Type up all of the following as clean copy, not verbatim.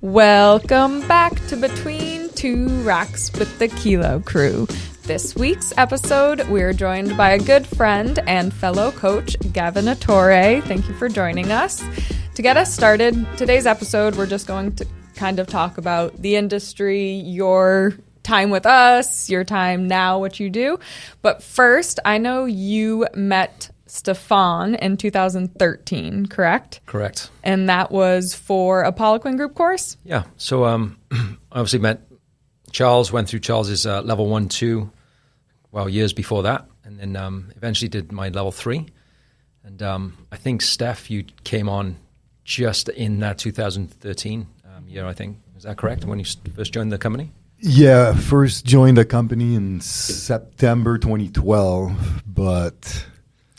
Welcome back to Between Two Racks with the Kilo Crew. This week's episode, we're joined by a good friend and fellow coach, Gavin Attorre. Thank you for joining us. To get us started, today's episode, we're just going to kind of talk about the industry, your time with us, your time now, what you do. But first, I know you met Stefan in 2013, correct? Correct. And that was for a Poliquin Group course? Yeah. So I obviously met Charles, went through Charles's level 1, 2, years before that, and then eventually did my level 3. And I think, Steph, you came on just in that 2013 year, I think. Is that correct, when you first joined the company? Yeah, first joined the company in September 2012, but...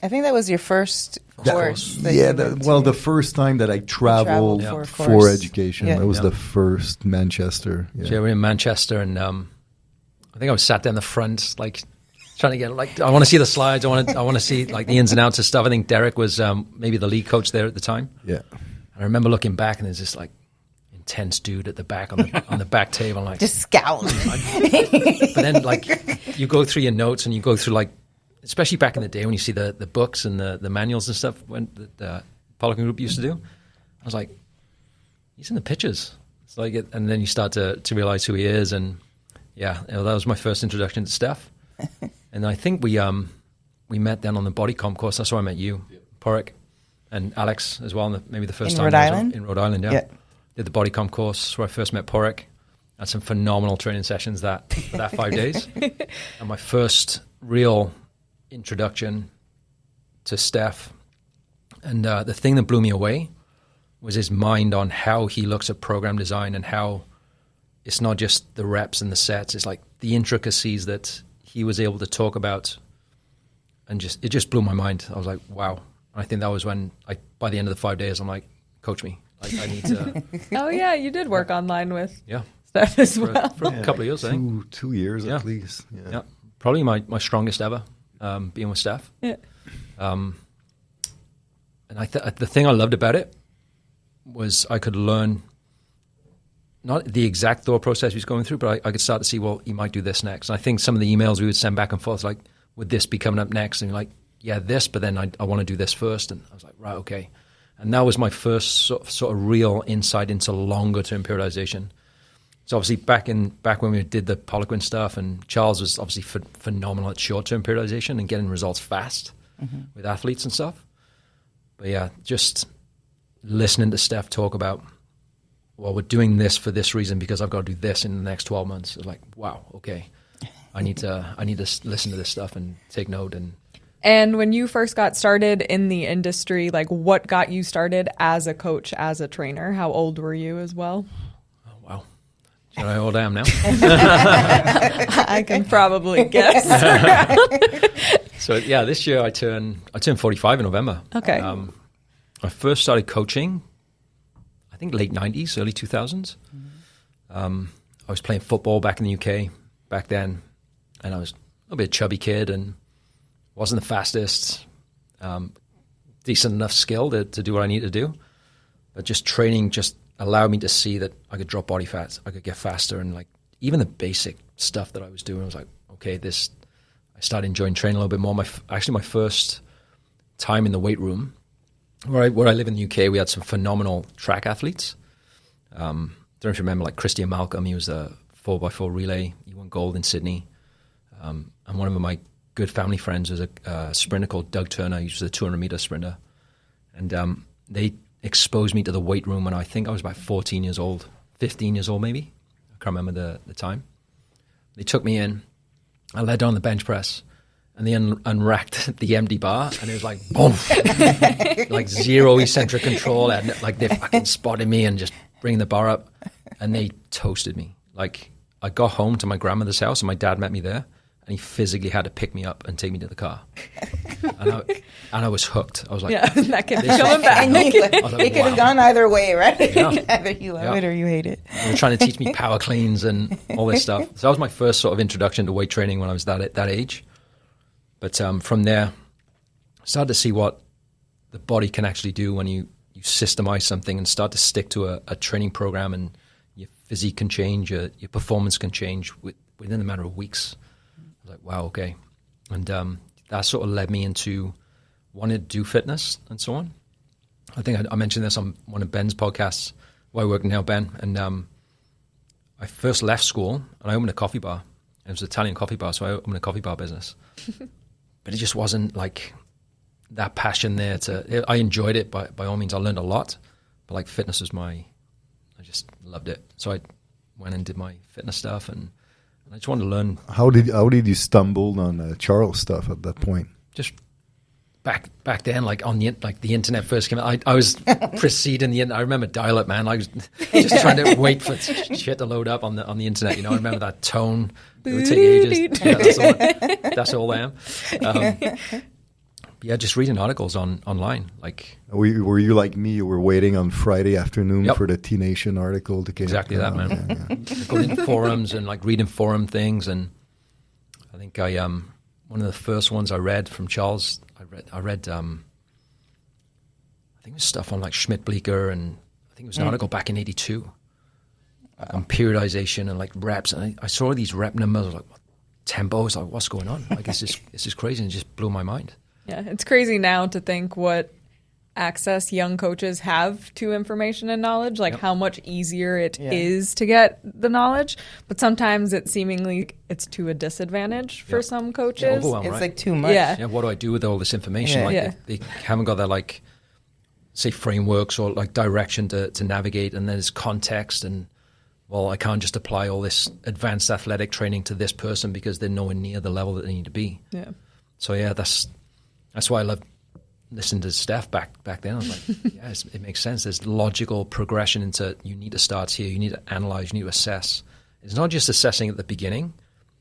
I think that was your first course. The first time that I traveled for education. Yeah. That was the first Manchester. Yeah. So we were in Manchester, and I think I was sat down the front, like trying to get, like, I want to see the slides. I want to see like the ins and outs of stuff. I think Derek was maybe the lead coach there at the time. Yeah. And I remember looking back, and there's this like intense dude at the back on the back table, like just scowling. But then like you go through your notes and you go through like. Especially back in the day when you see the books and the manuals and stuff when the Poliquin Group used to do, I was like, he's in the pictures. It's like, and then you start to realize who he is, and yeah, that was my first introduction to Steph. And I think we met then on the body comp course. That's where I met you, Porrick, and Alex as well. Maybe the first time Rhode Island. In Rhode Island, yeah. Did the body comp course where I first met Porrick. Had some phenomenal training sessions that 5 days, and my first real introduction to Steph, and the thing that blew me away was his mind on how he looks at program design and how it's not just the reps and the sets, it's like the intricacies that he was able to talk about, and it just blew my mind. I was like, wow. I think that was when by the end of the 5 days I'm like, coach me, like I need to. Oh yeah, you did work online with yeah Steph as well for a couple of years, I think. 2 years at least. Yeah, probably my strongest ever. Being with Steph. Yeah. And the thing I loved about it was I could learn not the exact thought process he was going through, but I could start to see, well, he might do this next. And I think some of the emails we would send back and forth, like, would this be coming up next? And you're like, yeah, this, but then I want to do this first. And I was like, right, okay. And that was my first sort of real insight into longer term periodization. So obviously back when we did the Poliquin stuff, and Charles was obviously phenomenal at short-term periodization and getting results fast with athletes and stuff. But yeah, just listening to Steph talk about, well, we're doing this for this reason because I've got to do this in the next 12 months. It's like, wow, okay, I need to listen to this stuff and take note. And when you first got started in the industry, like what got you started as a coach, as a trainer? How old were you as well? Wow. Do you know how old I am now? I can probably guess. So yeah, this year I turned 45 in November. Okay. I first started coaching, I think late 90s, early 2000s. I was playing football back in the UK back then, and I was a little bit chubby kid and wasn't the fastest, decent enough skill to do what I needed to do. But just training just allowed me to see that I could drop body fat, I could get faster, and like even the basic stuff that I was doing, I was like, okay, I started enjoying training a little bit more. My first time in the weight room, where I live in the UK, we had some phenomenal track athletes. Don't know if you remember, like Christian Malcolm, he was a 4x4 relay, he won gold in Sydney. And one of my good family friends was a sprinter called Doug Turner. He was a 200-meter sprinter. And they exposed me to the weight room when I think I was about 14 years old, 15 years old maybe. I can't remember the time. They took me in. I led down the bench press, and they unracked the empty bar, and it was like, boom, like zero eccentric control. And like they fucking spotted me and just bringing the bar up, and they toasted me. Like I got home to my grandmother's house, and my dad met me there, and he physically had to pick me up and take me to the car. And I was hooked. I was like, yeah, that can be coming back. It could have gone either way, right? Yeah. Either you love it or you hate it. They were trying to teach me power cleans and all this stuff. So that was my first sort of introduction to weight training when I was that age. But from there, I started to see what the body can actually do when you systemize something and start to stick to a training program and your physique can change, your performance can change within a matter of weeks. I was like, wow, okay. And that sort of led me into wanting to do fitness and so on. I think I mentioned this on one of Ben's podcasts, where I work now, Ben. And I first left school and I opened a coffee bar. It was an Italian coffee bar, so I opened a coffee bar business. But it just wasn't like that passion there. I enjoyed it by all means. I learned a lot, but like fitness was I just loved it. So I went and did my fitness stuff, and I just wanted to learn. How did you stumble on Charles stuff at that point? Just back then, like the internet first came out, I was preceding the internet. I remember dial-up, man. I was just trying to wait for shit to load up on the internet. You know, I remember that tone. It would take ages. Yeah, that's all I am. Yeah, just reading articles online. Like, were you like me? You were waiting on Friday afternoon Yep. for the T Nation article to come Exactly that, man. Yeah. Going into forums and like reading forum things, and I think one of the first ones I read from Charles, I read I think it was stuff on like Schmidt-Bleecker, and I think it was an article back in '82 on periodization and like reps, and I saw these rep numbers. I was like, what, tempo? I was like, what's going on? Like, this is crazy, and it just blew my mind. Yeah, it's crazy now to think what access young coaches have to information and knowledge, like how much easier it is to get the knowledge. But sometimes it's to a disadvantage for some coaches. Overwhelm, It's right? like too much. Yeah. Yeah, what do I do with all this information? Yeah. Like Yeah. they haven't got that, like, say, frameworks or like direction to navigate, and then there's context, and well, I can't just apply all this advanced athletic training to this person because they're nowhere near the level that they need to be. Yeah. So yeah, that's why I love listening to Steph back then. I was like, yes, it makes sense. There's logical progression into, you need to start here, you need to analyze, you need to assess. It's not just assessing at the beginning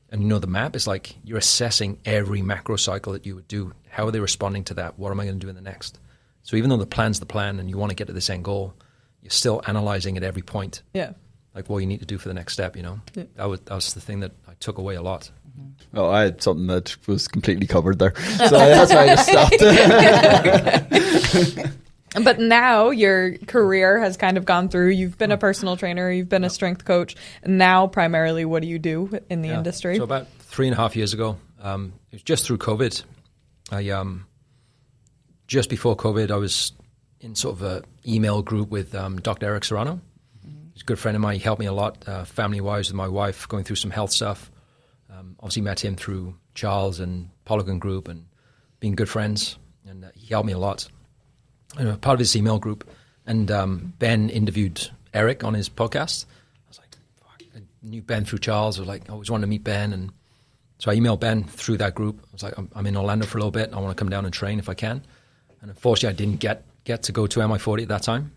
and you know the map. It's like you're assessing every macro cycle that you would do. How are they responding to that? What am I going to do in the next? So even though the plan's the plan and you want to get to this end goal, you're still analyzing at every point. Yeah. Like what you need to do for the next step, you know? Yeah. That was the thing that I took away a lot. Oh, I had something that was completely covered there. So that's why I just stopped. But now your career has kind of gone through. You've been a personal trainer, you've been a strength coach. And now primarily what do you do in the industry? So about 3.5 years ago, it was just through COVID. Just before COVID, I was in sort of an email group with Dr. Eric Serrano. He's a good friend of mine. He helped me a lot, family-wise, with my wife, going through some health stuff. Obviously met him through Charles and Polygon Group and being good friends, and he helped me a lot. And part of his email group, and Ben interviewed Eric on his podcast. I was like, fuck. I knew Ben through Charles. I was like, I always wanted to meet Ben, and so I emailed Ben through that group. I was like, I'm in Orlando for a little bit. I want to come down and train if I can. And unfortunately, I didn't get to go to MI40 at that time.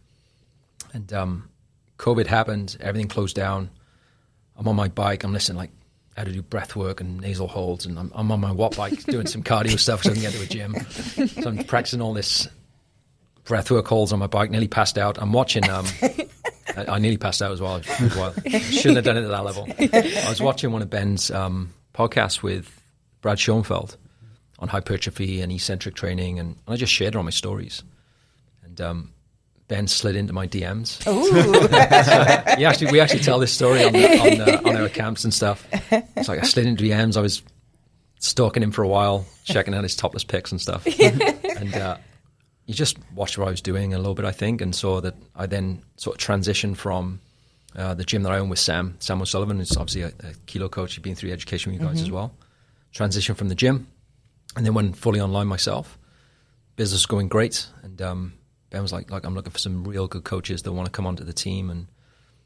And COVID happened. Everything closed down. I'm on my bike. I'm listening like how to do breath work and nasal holds, and I'm on my watt bike doing some cardio stuff so I can get to a gym. So I'm practicing all this breath work holds on my bike. Nearly passed out. I'm watching. I nearly passed out as well. Shouldn't have done it at that level. I was watching one of Ben's podcasts with Brad Schoenfeld on hypertrophy and eccentric training, and I just shared it on my stories. And Ben slid into my DMs. We actually tell this story on our camps and stuff. It's like I slid into DMs. I was stalking him for a while, checking out his topless pics and stuff. And he just watched what I was doing a little bit, I think, and saw that I then sort of transitioned from the gym that I own with Sam O'Sullivan, who's obviously a kilo coach. He's been through education with you guys as well. Transitioned from the gym, and then went fully online myself. Business was going great, and Ben was like, I'm looking for some real good coaches that want to come onto the team, and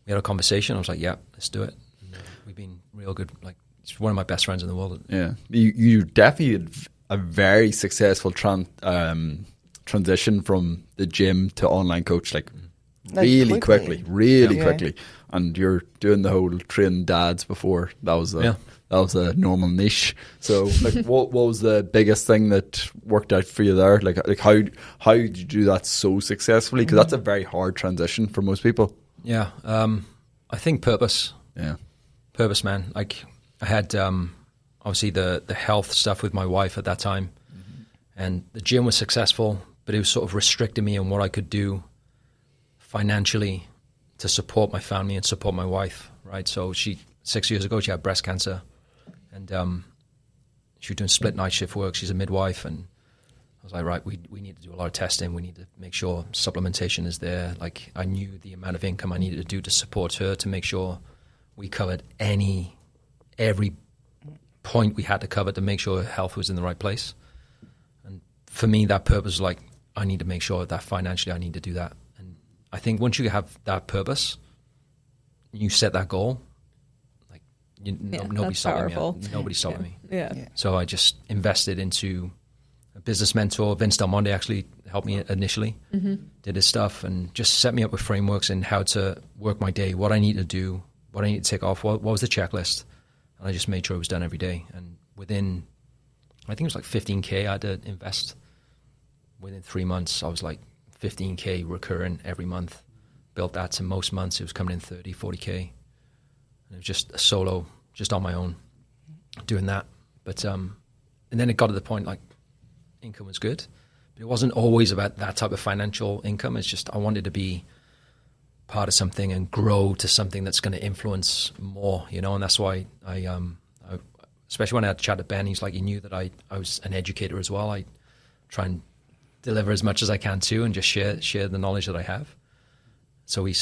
we had a conversation. I was like, yeah, let's do it. And, we've been real good. Like, he's one of my best friends in the world. Yeah, you definitely had a very successful transition from the gym to online coach, like really quickly. And you're doing the whole train dads before that was a normal niche. So like what was the biggest thing that worked out for you there? Like how did you do that so successfully? Because that's a very hard transition for most people. Yeah, I think purpose, man. Like I had obviously the health stuff with my wife at that time, and the gym was successful, but it was sort of restricting me on what I could do financially to support my family and support my wife, right? So 6 years ago, she had breast cancer, and she was doing split night shift work. She's a midwife, and I was like, right, we need to do a lot of testing. We need to make sure supplementation is there. Like, I knew the amount of income I needed to do to support her, to make sure we covered every point we had to cover to make sure her health was in the right place. And for me, that purpose was like, I need to make sure that financially I need to do that. And I think once you have that purpose, you set that goal, like nobody's stopping me. Nobody's stopping me. Yeah. So I just invested into a business mentor. Vince Del Monte actually helped me initially, did his stuff, and just set me up with frameworks in how to work my day, what I need to do, what I need to tick off, what was the checklist. And I just made sure it was done every day. And within, I think it was like 15K I had to invest. Within 3 months, I was like 15K recurring every month. Built that to most months. It was coming in 30, 40K. And it was just a solo, just on my own, doing that. But, and then it got to the point like income was good. But it wasn't always about that type of financial income. It's just I wanted to be part of something and grow to something that's going to influence more, you know. And that's why I especially when I had to chat to Ben, he's like, he knew that I was an educator as well. I try and deliver as much as I can too, and just share the knowledge that I have. So we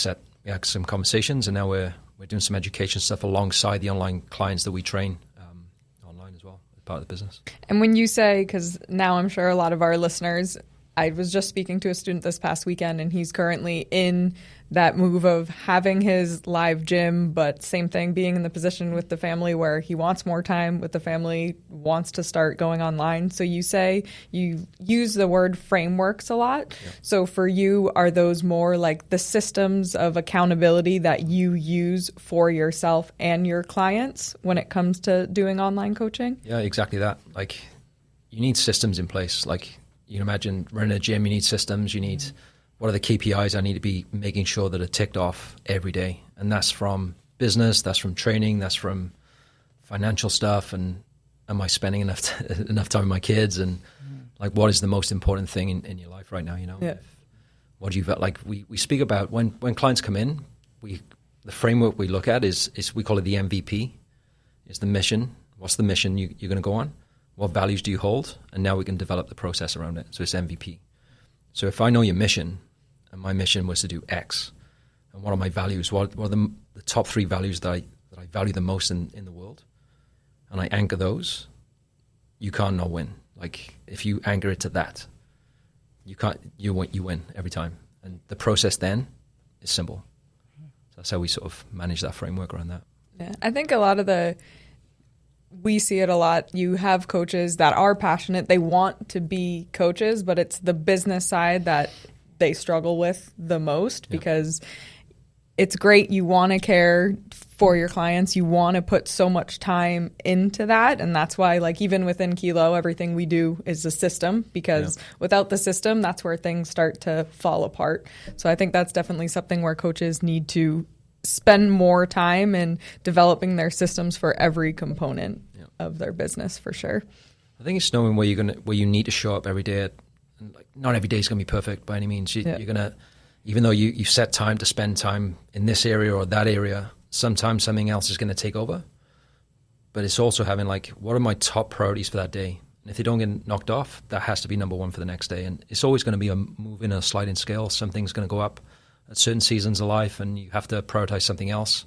had some conversations, and now we're doing some education stuff alongside the online clients that we train online as well, as part of the business. And when you say, because now I'm sure a lot of our listeners, I was just speaking to a student this past weekend, and he's currently in that move of having his live gym, but same thing, being in the position with the family where he wants more time with the family, wants to start going online. So you say you use the word frameworks a lot. Yeah. So for you, are those more like the systems of accountability that you use for yourself and your clients when it comes to doing online coaching? Yeah, exactly that. Like, you need systems in place. Like, you can imagine running a gym, you need systems, you need what are the KPIs I need to be making sure that are ticked off every day. And that's from business, that's from training, that's from financial stuff, and am I spending enough time with my kids, and like what is the most important thing in your life right now, you know? Yeah. What do you like we speak about when clients come in, the framework we look at is we call it the MVP, is the mission. What's the mission you're going to go on? What values do you hold? And now we can develop the process around it. So it's MVP. So if I know your mission, and my mission was to do X, and what are my values? What are the top 3 values that I value the most in the world? And I anchor those, you can't not win. Like, if you anchor it to that, you win every time. And the process then is simple. So that's how we sort of manage that framework around that. Yeah, I think we see it a lot. You have coaches that are passionate. They want to be coaches, but it's the business side that they struggle with the most, because it's great. You want to care for your clients. You want to put so much time into that. And that's why, like, even within Kilo, everything we do is a system, because without the system, that's where things start to fall apart. So I think that's definitely something where coaches need to spend more time in developing their systems for every component of their business, for sure. I think it's knowing where you need to show up every day. And like, not every day is going to be perfect by any means. You're going to, even though you set time to spend time in this area or that area, sometimes something else is going to take over. But it's also having like, what are my top priorities for that day? And if they don't get knocked off, that has to be number one for the next day. And it's always going to be a moving, a sliding scale. Something's going to go up at certain seasons of life, and you have to prioritize something else.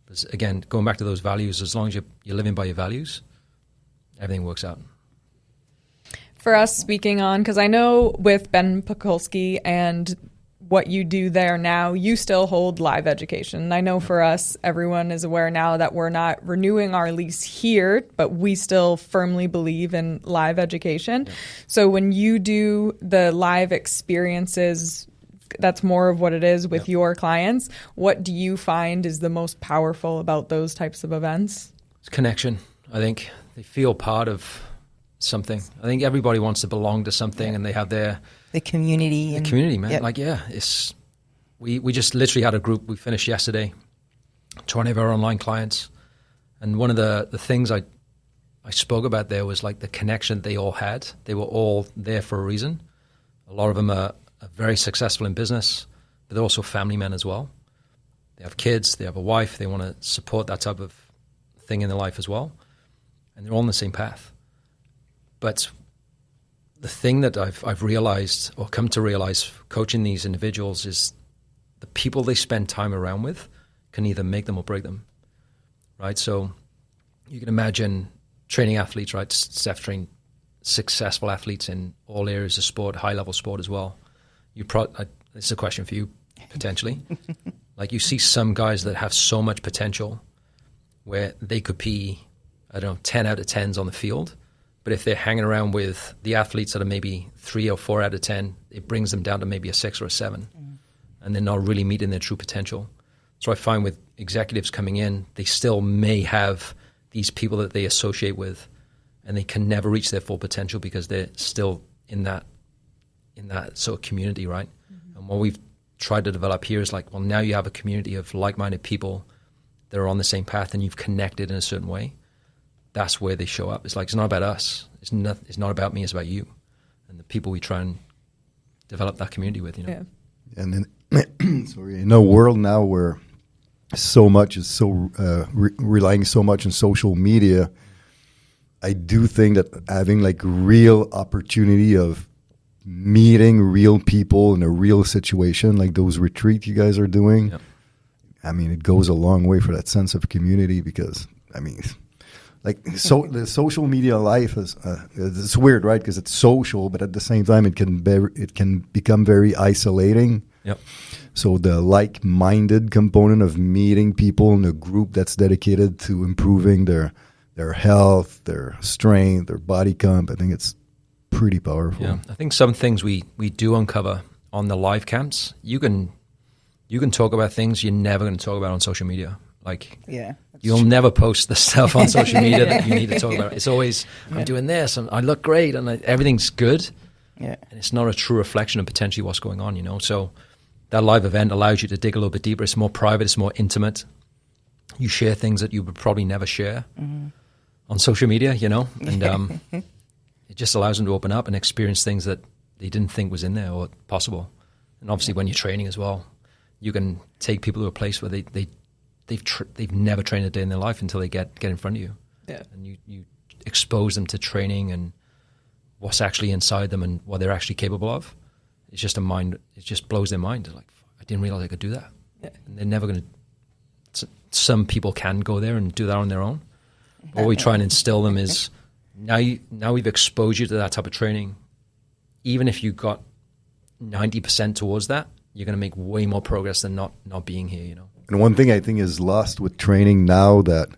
But again, going back to those values, as long as you're living by your values, everything works out. For us, speaking on, because I know with Ben Pakulski and what you do there now, you still hold live education. And I know for us, everyone is aware now that we're not renewing our lease here, but we still firmly believe in live education. Yeah. So when you do the live experiences, that's more of what it is with your clients. What do you find is the most powerful about those types of events? It's connection. I think they feel part of something. I think everybody wants to belong to something, and they have the community. The community, man. Like, it's we just literally had a group. We finished yesterday, 20 of our online clients, and one of the things I spoke about there was like the connection they all had. They were all there for a reason. A lot of them are very successful in business, but they're also family men as well. they have kids, they have a wife, they want to support that type of thing in their life as well. And they're all on the same path. But the thing that I've realized or come to realize coaching these individuals is the people they spend time around with can either make them or break them, right? So you can imagine training athletes, right? Steph trained successful athletes in all areas of sport, high-level sport as well. This is a question for you, potentially. Like, you see some guys that have so much potential where they could be, 10 out of 10s on the field, but if they're hanging around with the athletes that are maybe 3 or 4 out of 10, it brings them down to maybe a 6 or a 7, and they're not really meeting their true potential. So I find with executives coming in, they still may have these people that they associate with, and they can never reach their full potential because they're still in that sort of community, right? And what we've tried to develop here is like, well, now you have a community of like-minded people that are on the same path, and you've connected in a certain way. That's where they show up. It's like, it's not about us. It's not about me. It's about you and the people we try and develop that community with. Yeah. And then, in a world now where so much is relying so much on social media, I do think that having like real opportunity of meeting real people in a real situation, like those retreats you guys are doing, I mean, it goes a long way for that sense of community, because, I mean, like, so the social media life is it's weird, right? Because it's social, but at the same time, it can become very isolating. Yep. So the like-minded component of meeting people in a group that's dedicated to improving their health, their strength, their body comp, I think it's pretty powerful. Yeah, I think some things we do uncover on the live camps, you can talk about things you're never going to talk about on social media. Like, you'll never post the stuff on social media that you need to talk about. It's always, I'm doing this, and I look great, and everything's good. Yeah. And it's not a true reflection of potentially what's going on, So that live event allows you to dig a little bit deeper. It's more private. It's more intimate. You share things that you would probably never share on social media, and it just allows them to open up and experience things that they didn't think was in there or possible. And obviously, when you're training as well, you can take people to a place where they've never trained a day in their life until they get in front of you. Yeah. And you expose them to training and what's actually inside them and what they're actually capable of. It's just it just blows their mind. They're like, I didn't realize I could do that. Yeah. And they're never going to, some people can go there and do that on their own. What we try and instill them is, now we've exposed you to that type of training. Even if you got 90% towards that, you're going to make way more progress than not being here, And one thing I think is lost with training now, that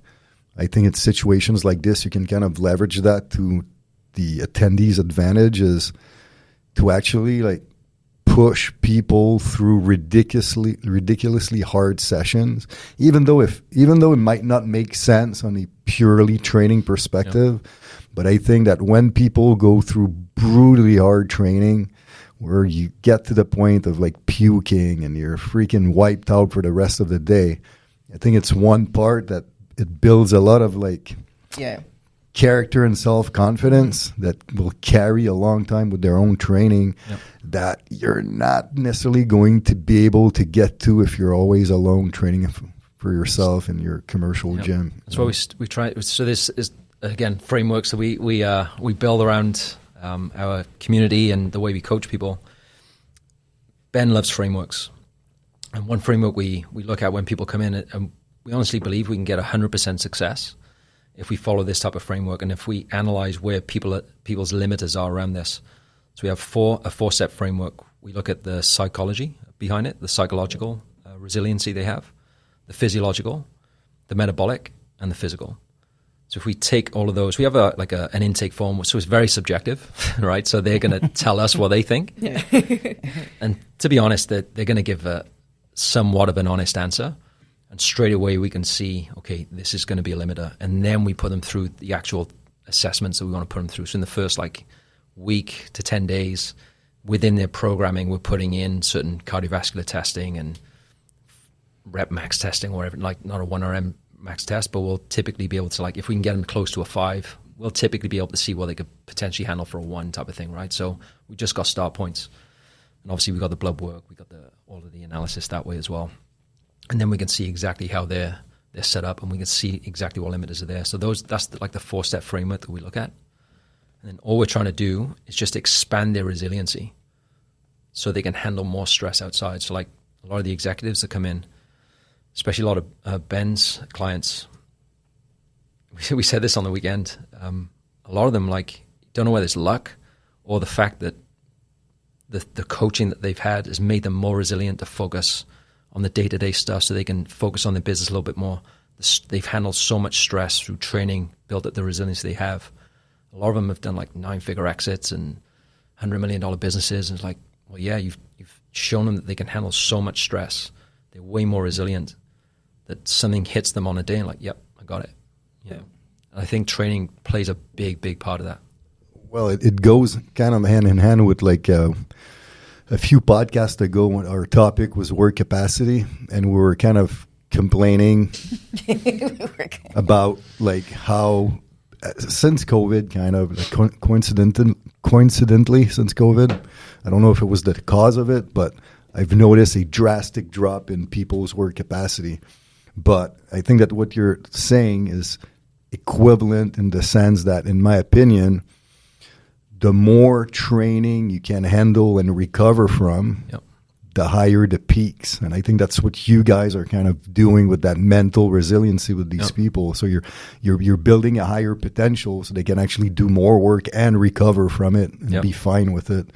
I think in situations like this, you can kind of leverage that to the attendees' advantage, is to actually like push people through ridiculously hard sessions, even though it might not make sense on a purely training perspective. Yeah. But I think that when people go through brutally hard training, where you get to the point of like puking and you're freaking wiped out for the rest of the day, I think it's one part that it builds a lot of like character and self-confidence that will carry a long time with their own training, that you're not necessarily going to be able to get to if you're always alone training for yourself in your commercial gym. That's why we try. So this is, again, frameworks that we build around our community and the way we coach people. Ben loves frameworks. And one framework we look at when people come in, and we honestly believe we can get 100% success if we follow this type of framework and if we analyze where people's limiters are around this. So we have a four-step framework. We look at the psychology behind it, the psychological resiliency they have, the physiological, the metabolic, and the physical. So if we take all of those, we have an intake form, so it's very subjective, right? So they're going to tell us what they think. Yeah. And to be honest, they're going to give somewhat of an honest answer. And straight away we can see, okay, this is going to be a limiter. And then we put them through the actual assessments that we want to put them through. So in the first week to 10 days, within their programming, we're putting in certain cardiovascular testing and rep max testing or whatever, like not a 1RM max test, but we'll typically be able to, if we can get them close to a 5, we'll typically be able to see what they could potentially handle for a 1 type of thing, right? So we just got start points. And obviously we got the blood work, we got all of the analysis that way as well. and then we can see exactly how they're set up, and we can see exactly what limiters are there. So that's the 4-step framework that we look at. And then all we're trying to do is just expand their resiliency so they can handle more stress outside. So like a lot of the executives that come in, especially a lot of Ben's clients, we said this on the weekend, a lot of them like don't know whether it's luck or the fact that the coaching that they've had has made them more resilient to focus on the day-to-day stuff so they can focus on their business a little bit more. They've handled so much stress through training, built up the resilience they have. A lot of them have done like 9-figure exits and $100 million businesses. And it's like, well, yeah, you've shown them that they can handle so much stress. They're way more resilient that something hits them on a day and like, yep, I got it. Yeah. And I think training plays a big, big part of that. Well, it goes kind of hand in hand with like a few podcasts ago when our topic was work capacity, and we were kind of complaining about like how since COVID, kind of like coincidentally since COVID, I don't know if it was the cause of it, but I've noticed a drastic drop in people's work capacity. But I think that what you're saying is equivalent in the sense that, in my opinion, the more training you can handle and recover from, the higher the peaks. And I think that's what you guys are kind of doing with that mental resiliency with these people. So you're building a higher potential so they can actually do more work and recover from it and be fine with it,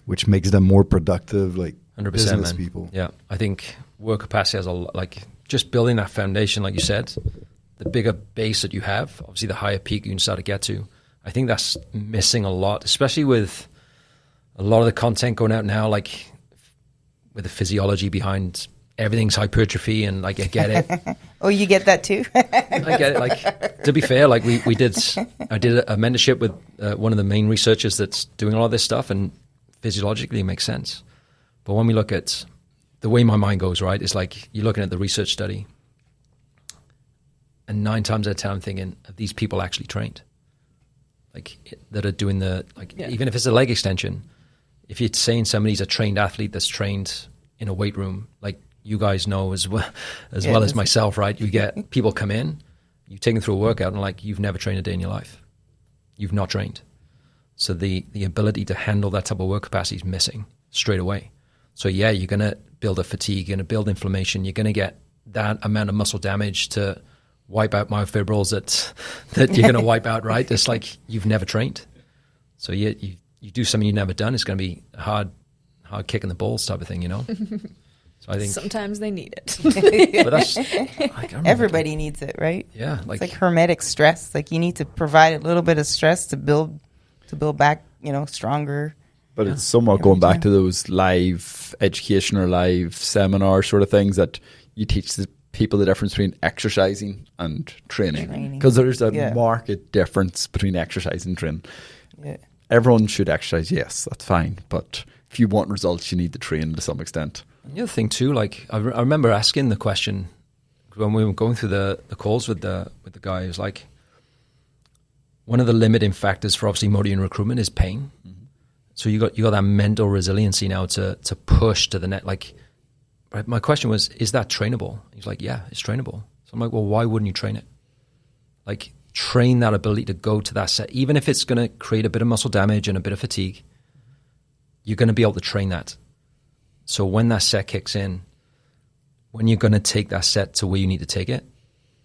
which makes them more productive, like 100%, business man. people. Yeah, I think work capacity has like just building that foundation, like you said, the bigger base that you have, obviously the higher peak you can start to get to. I think that's missing a lot, especially with a lot of the content going out now, like with the physiology behind everything's hypertrophy, and like I get it. Oh, you get that too? I get it. Like, to be fair, like I did a mentorship with one of the main researchers that's doing a lot of this stuff, and physiologically it makes sense. But when we look at the way my mind goes, right, it's like you're looking at the research study, and 9 times out of 10 I'm thinking, are these people actually trained? Like that are doing even if it's a leg extension, if you're saying somebody's a trained athlete that's trained in a weight room, like you guys know as well as myself, right? You get people come in, you take them through a workout, and like you've never trained a day in your life. You've not trained. So the ability to handle that type of work capacity is missing straight away. So yeah, you're going to build a fatigue, you're going to build inflammation, you're going to get that amount of muscle damage to wipe out myofibrils that you're going to wipe out, right? It's like you've never trained. So you do something you've never done, it's going to be a hard kick in the balls type of thing, you know? So I think sometimes they need it. But that's everybody needs it, right? Yeah, it's like hermetic stress. Like you need to provide a little bit of stress to build back, stronger. But it's somewhat going back to those live education or live seminar sort of things that you teach the people the difference between exercising and training. Because there's a marked difference between exercise and training. Yeah. Everyone should exercise, yes, that's fine. But if you want results, you need to train to some extent. And the other thing too, like I remember asking the question when we were going through the calls with the guy, it was like, one of the limiting factors for obviously motor unit recruitment is pain. Mm-hmm. So you got that mental resiliency now to push to the net. Like, right, my question was, is that trainable? He's like, yeah, it's trainable. So I'm like, well, why wouldn't you train it? Like, train that ability to go to that set, even if it's going to create a bit of muscle damage and a bit of fatigue. You're going to be able to train that. So when that set kicks in, when you're going to take that set to where you need to take it,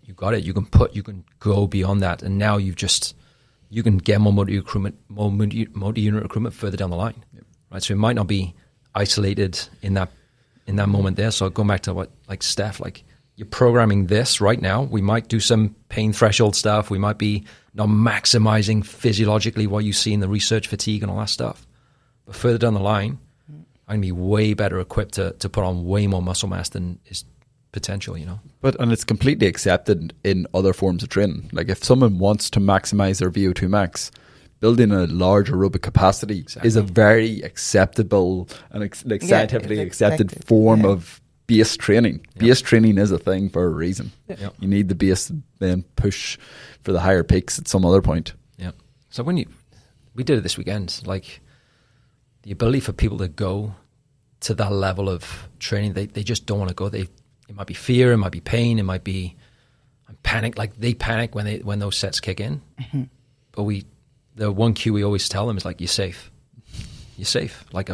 you got it. You can go beyond that, and now you can get more motor unit recruitment further down the line, right? So it might not be isolated in that moment there. So going back to what, like Steph, like you're programming this right now. We might do some pain threshold stuff. We might be not maximizing physiologically what you see in the research fatigue and all that stuff. But further down the line, I'm going to be way better equipped to put on way more muscle mass than is potential, And it's completely accepted in other forms of training. Like if someone wants to maximize their VO2 max, building a large aerobic capacity is a very acceptable and scientifically accepted form of base training. Yep. Base training is a thing for a reason. Yep. You need the base to then push for the higher peaks at some other point. Yeah. So we did it this weekend, like the ability for people to go to that level of training, they just don't want to go. It It might be fear, it might be pain, it might be panic. Like they panic when those sets kick in. Mm-hmm. But the one cue we always tell them is like, you're safe. You're safe. Like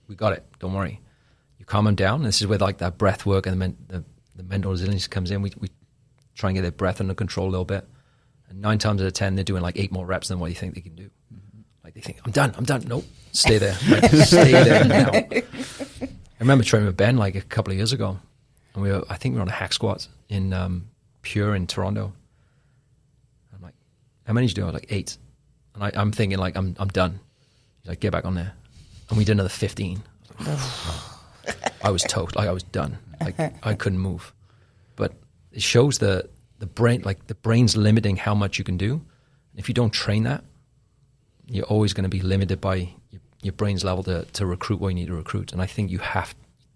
we got it. Don't worry. You calm them down. This is where like that breath work and the mental resilience comes in. We try and get their breath under control a little bit. And 9 times out of 10, they're doing like 8 more reps than what you think they can do. Mm-hmm. Like they think, I'm done. Nope. Stay there. Like, stay there now. I remember training with Ben like a couple of years ago. And I think we were on a hack squat in Pure in Toronto. I'm like, how many did you do? I was like 8. And I'm thinking like, I'm done. He's like, get back on there. And we did another 15. I was toast. Like I was done. Like I couldn't move. But it shows the brain, like the brain's limiting how much you can do. If you don't train that, you're always going to be limited by your brain's level to recruit what you need to recruit. And I think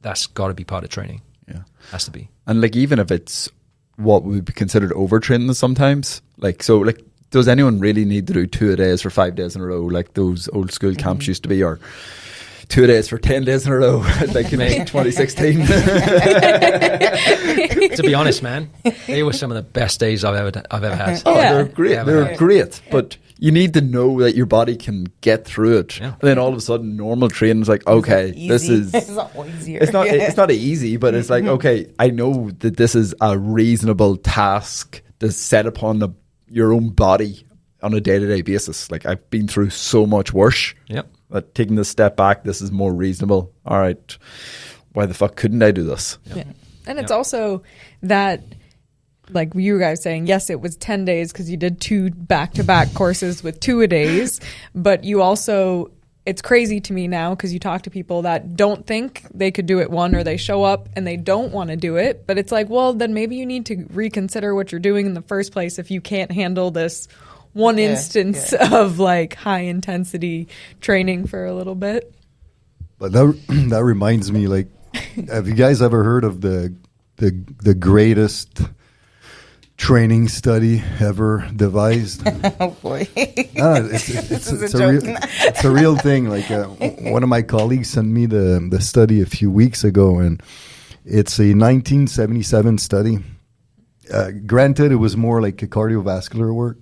that's got to be part of training. Yeah. Has to be. And like, even if it's what would be considered overtraining sometimes, like, so like, does anyone really need to do 2-a-days for 5 days in a row, like those old school camps used to be, or 2-a-days for 10 days in a row, like in 2016? To be honest, man, they were some of the best days I've ever had. Oh, yeah. They're great. They're great, but you need to know that your body can get through it. Yeah. And then all of a sudden, normal training is like, okay, this is. It's not easier. It's not easy, but it's like, okay, I know that this is a reasonable task to set upon your own body on a day-to-day basis. Like I've been through so much worse. Yep. But taking this step back, this is more reasonable. All right, why the fuck couldn't I do this? Yeah. And it's also that, like you guys saying, yes, it was 10 days because you did 2 back-to-back courses with 2-a-days, but you also, it's crazy to me now because you talk to people that don't think they could do it one, or they show up and they don't want to do it. But it's like, well, then maybe you need to reconsider what you're doing in the first place if you can't handle this one instance of like high intensity training for a little bit. But that reminds me, like, have you guys ever heard of the greatest training study ever devised? Oh boy. It's a real thing. Like one of my colleagues sent me the study a few weeks ago, and it's a 1977 study. Granted, it was more like a cardiovascular work,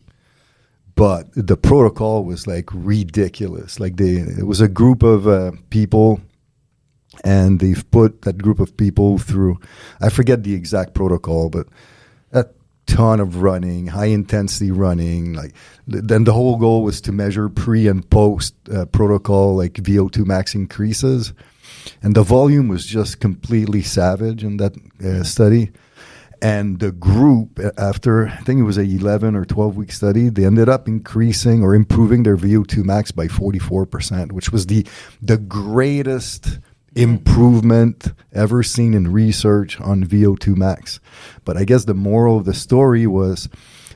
but the protocol was like ridiculous. Like it was a group of people, and they've put that group of people through, I forget the exact protocol, but a ton of running, high intensity running. Like then the whole goal was to measure pre and post protocol, like VO2 max increases, and the volume was just completely savage in that study. And the group, after I think it was a 11 or 12 week study, they ended up increasing or improving their VO2 max by 44%, which was the greatest improvement ever seen in research on VO2 max. But I guess the moral of the story was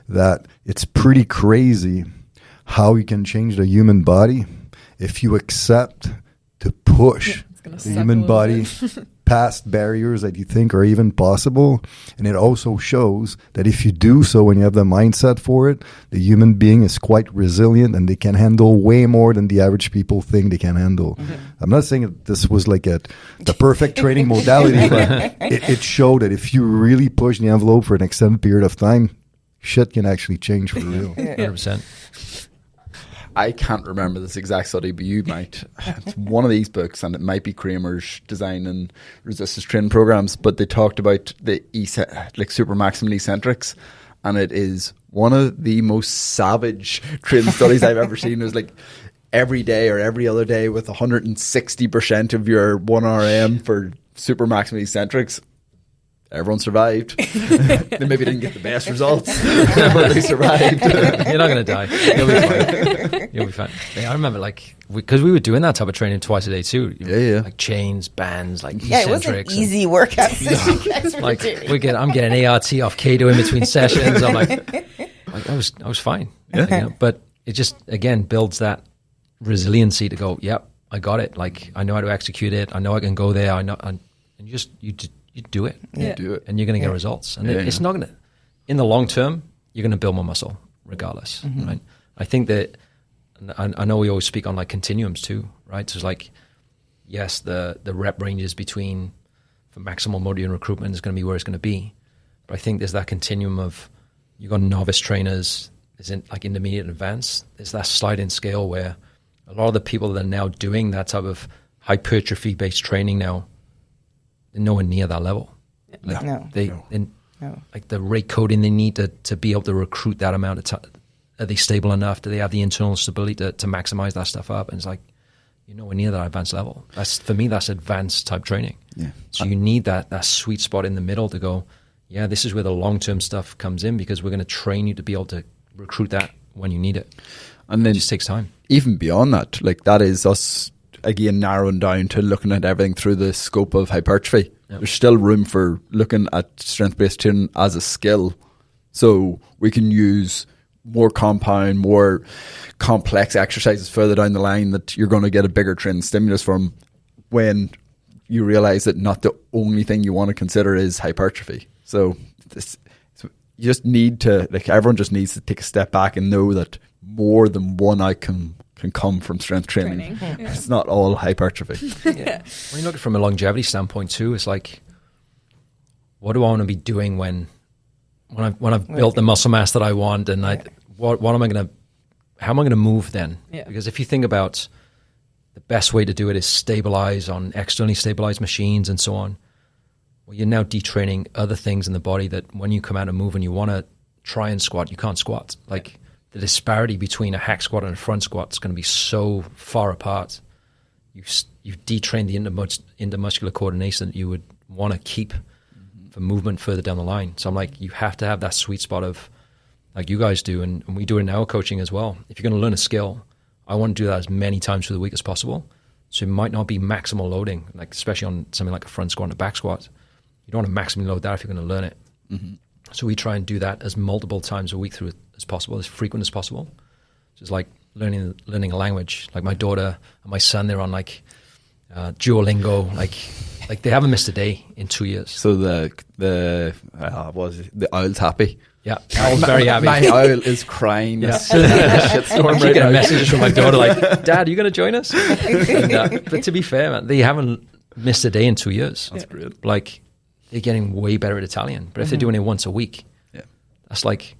that it's pretty crazy how you can change the human body if you accept to push the human body past barriers that you think are even possible. And it also shows that if you do so, when you have the mindset for it, the human being is quite resilient and they can handle way more than the average people think they can handle. Mm-hmm. I'm not saying that this was like the perfect training modality, but it showed that if you really push the envelope for an extended period of time, shit can actually change for real. 100%. I can't remember this exact study, but you might. It's one of these books, and it might be Kramer's design and resistance training programs, but they talked about the super maximum eccentrics, and it is one of the most savage training studies I've ever seen. It was like every day or every other day with 160% of your 1RM for super maximum eccentrics. Everyone survived. They maybe didn't get the best results, but they survived. You're not going to die. You'll be fine. You'll be fine. Yeah, I remember, like, because we were doing that type of training twice a day too. Yeah. Like chains, bands, like eccentrics. Yeah, it wasn't easy workout. Like I'm getting ART off Kato in between sessions. I'm like I was fine. Yeah. But it just again builds that resiliency to go. Yep, I got it. Like I know how to execute it. I know I can go there. I know, and you do it. You do it. And you're going to get results. And it's not going to, in the long term, you're going to build more muscle regardless, right? I think that, I know we always speak on like continuums too, right? So it's like, yes, the rep ranges between for maximal motor and recruitment is going to be where it's going to be. But I think there's that continuum of, you got novice trainers, there's like intermediate and advanced. There's that sliding scale where a lot of the people that are now doing that type of hypertrophy-based training now, they're nowhere near that level. Like No. Like the rate coding they need to be able to recruit that amount of time. Are they stable enough? Do they have the internal stability to maximize that stuff up? And it's like, you're nowhere near that advanced level. For me, that's advanced type training. Yeah. So you need that sweet spot in the middle to go, yeah, this is where the long-term stuff comes in, because we're going to train you to be able to recruit that when you need it. And then it just takes time. Even beyond that, like that is us, again, narrowing down to looking at everything through the scope of hypertrophy. Yep. There's still room for looking at strength-based training as a skill. So we can use more compound, more complex exercises further down the line that you're going to get a bigger training stimulus from, when you realize that not the only thing you want to consider is hypertrophy. So you just need to, like, everyone just needs to take a step back and know that more than one outcome can come from strength training. Yeah. It's not all hypertrophy. Yeah. When you look at it from a longevity standpoint too, it's like, what do I want to be doing when I've built the muscle mass that I want, and how am I going to move then? Yeah. Because if you think about the best way to do it is stabilize on externally stabilized machines and so on. Well, you're now detraining other things in the body that when you come out and move and you want to try and squat, you can't squat. Like the disparity between a hack squat and a front squat is going to be so far apart. You've detrained the intermuscular coordination that you would want to keep for movement further down the line. So I'm like, you have to have that sweet spot of, like you guys do, and we do it in our coaching as well. If you're going to learn a skill, I want to do that as many times through the week as possible. So it might not be maximal loading, like especially on something like a front squat and a back squat. You don't want to maximally load that if you're going to learn it. Mm-hmm. So we try and do that as multiple times a week through as possible, as frequent as possible. So it's like learning a language. Like my daughter and my son, they're on like Duolingo, like they haven't missed a day in 2 years. So the owl's happy. Yeah, Owl's very happy. My owl is crying. Yeah. Shitstorm She right get now. messages from my daughter like, "Dad, are you going to join us?" And, but to be fair, man, they haven't missed a day in 2 years. That's great. Like they're getting way better at Italian. But if they're doing it once a week, that's like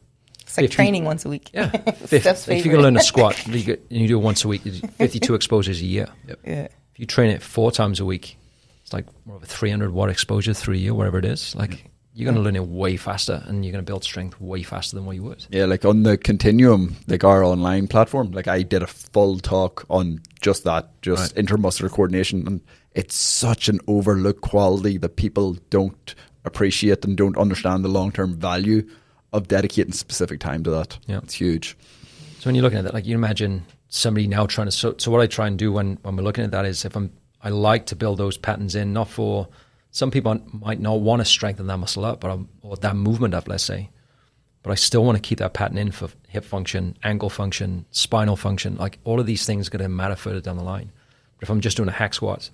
It's like training once a week. Yeah, Steph's if you're going to favorite. learn a squat, and you do it once a week, 52 exposures a year. Yep. Yeah. If you train it 4 times a week, it's like more of a 300 watt exposure through a year, whatever it is. Like you're going to learn it way faster, and you're going to build strength way faster than what you would. Yeah, like on the Continuum, like our online platform, like I did a full talk on just that, intermuscular coordination, and it's such an overlooked quality that people don't appreciate and don't understand the long-term value of dedicating specific time to that. Yeah. It's huge. So when you're looking at that, like you imagine somebody now trying to, so what I try and do when we're looking at that is I like to build those patterns in, not for, some people might not want to strengthen that muscle up, or that movement up, let's say, but I still want to keep that pattern in for hip function, ankle function, spinal function. Like all of these things are going to matter further down the line. But if I'm just doing a hack squat,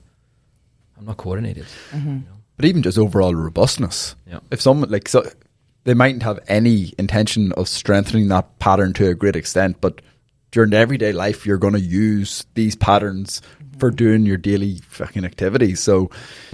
I'm not coordinated. Mm-hmm. You know? But even just overall robustness. Yeah. If someone they mightn't have any intention of strengthening that pattern to a great extent, but during everyday life, you're going to use these patterns for doing your daily fucking activities. So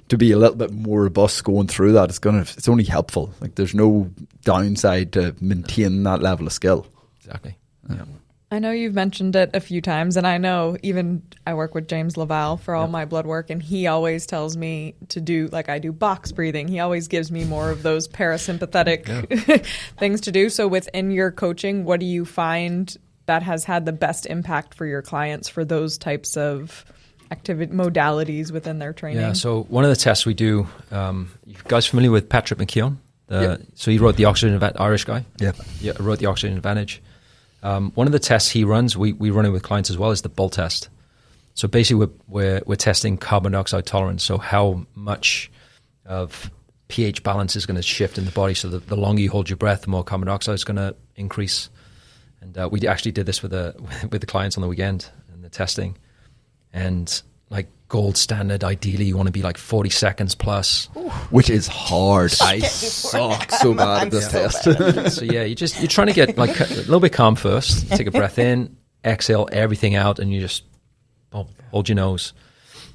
to be a little bit more robust going through that, it's only helpful. Like there's no downside to maintain that level of skill. Exactly. Yeah. I know you've mentioned it a few times, and I know even I work with James Laval for all my blood work, and he always tells me to do, like I do box breathing. He always gives me more of those parasympathetic things to do. So within your coaching, what do you find that has had the best impact for your clients for those types of activity modalities within their training? Yeah, so one of the tests we do, you guys familiar with Patrick McKeown? So he wrote the Oxygen Advantage, Irish guy. Yeah, wrote the Oxygen Advantage. One of the tests he runs, we run it with clients as well, is the BULL test. So basically we're testing carbon dioxide tolerance, so how much of pH balance is going to shift in the body. So the longer you hold your breath, the more carbon dioxide is going to increase. And we actually did this with the clients on the weekend in the testing. And like gold standard, ideally you want to be like 40 seconds plus. Which is hard. I suck so bad at this test. So yeah, you're trying to get like a little bit calm first. Take a breath in, exhale everything out, and you just hold your nose.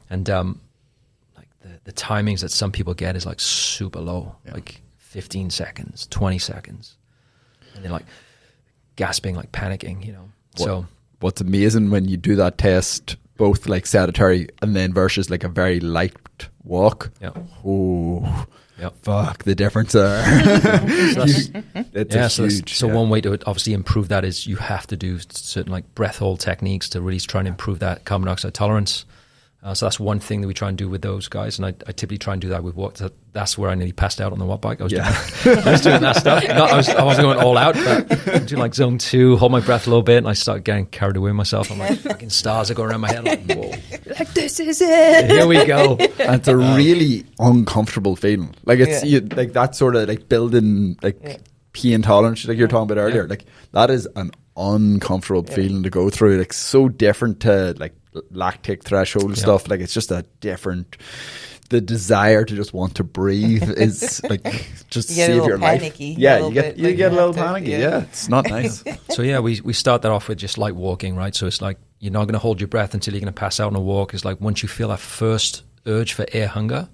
And like the timings that some people get is like super low, like 15 seconds, 20 seconds. And they're like gasping, like panicking, you know. What's amazing when you do that test, both like sedentary and then versus like a very light walk. Yeah. Oh, Yep. fuck, the difference there. So one way to obviously improve that is you have to do certain like breath hold techniques to really try and improve that carbon dioxide tolerance. So that's one thing that we try and do with those guys, and I typically try and do that with walk. That's where I nearly passed out on the watt bike. I was doing that stuff. I wasn't going all out, but I'm doing like zone 2, hold my breath a little bit, and I start getting carried away with myself. I'm like, fucking stars are going around my head. I'm like, whoa. Like, this is it. Here we go. And it's a really uncomfortable feeling. Like it's like that sort of like building like pain tolerance, like you're talking about earlier. Yeah. Like that is an uncomfortable feeling to go through. Like so different to like lactic threshold stuff. Like it's just a different. The desire to just want to breathe is like just save your panicky, life. Yeah, you get a little panicky. Yeah, it's not nice. So yeah, we start that off with just light walking, right? So it's like you're not going to hold your breath until you're going to pass out on a walk. It's like once you feel that first urge for air hunger,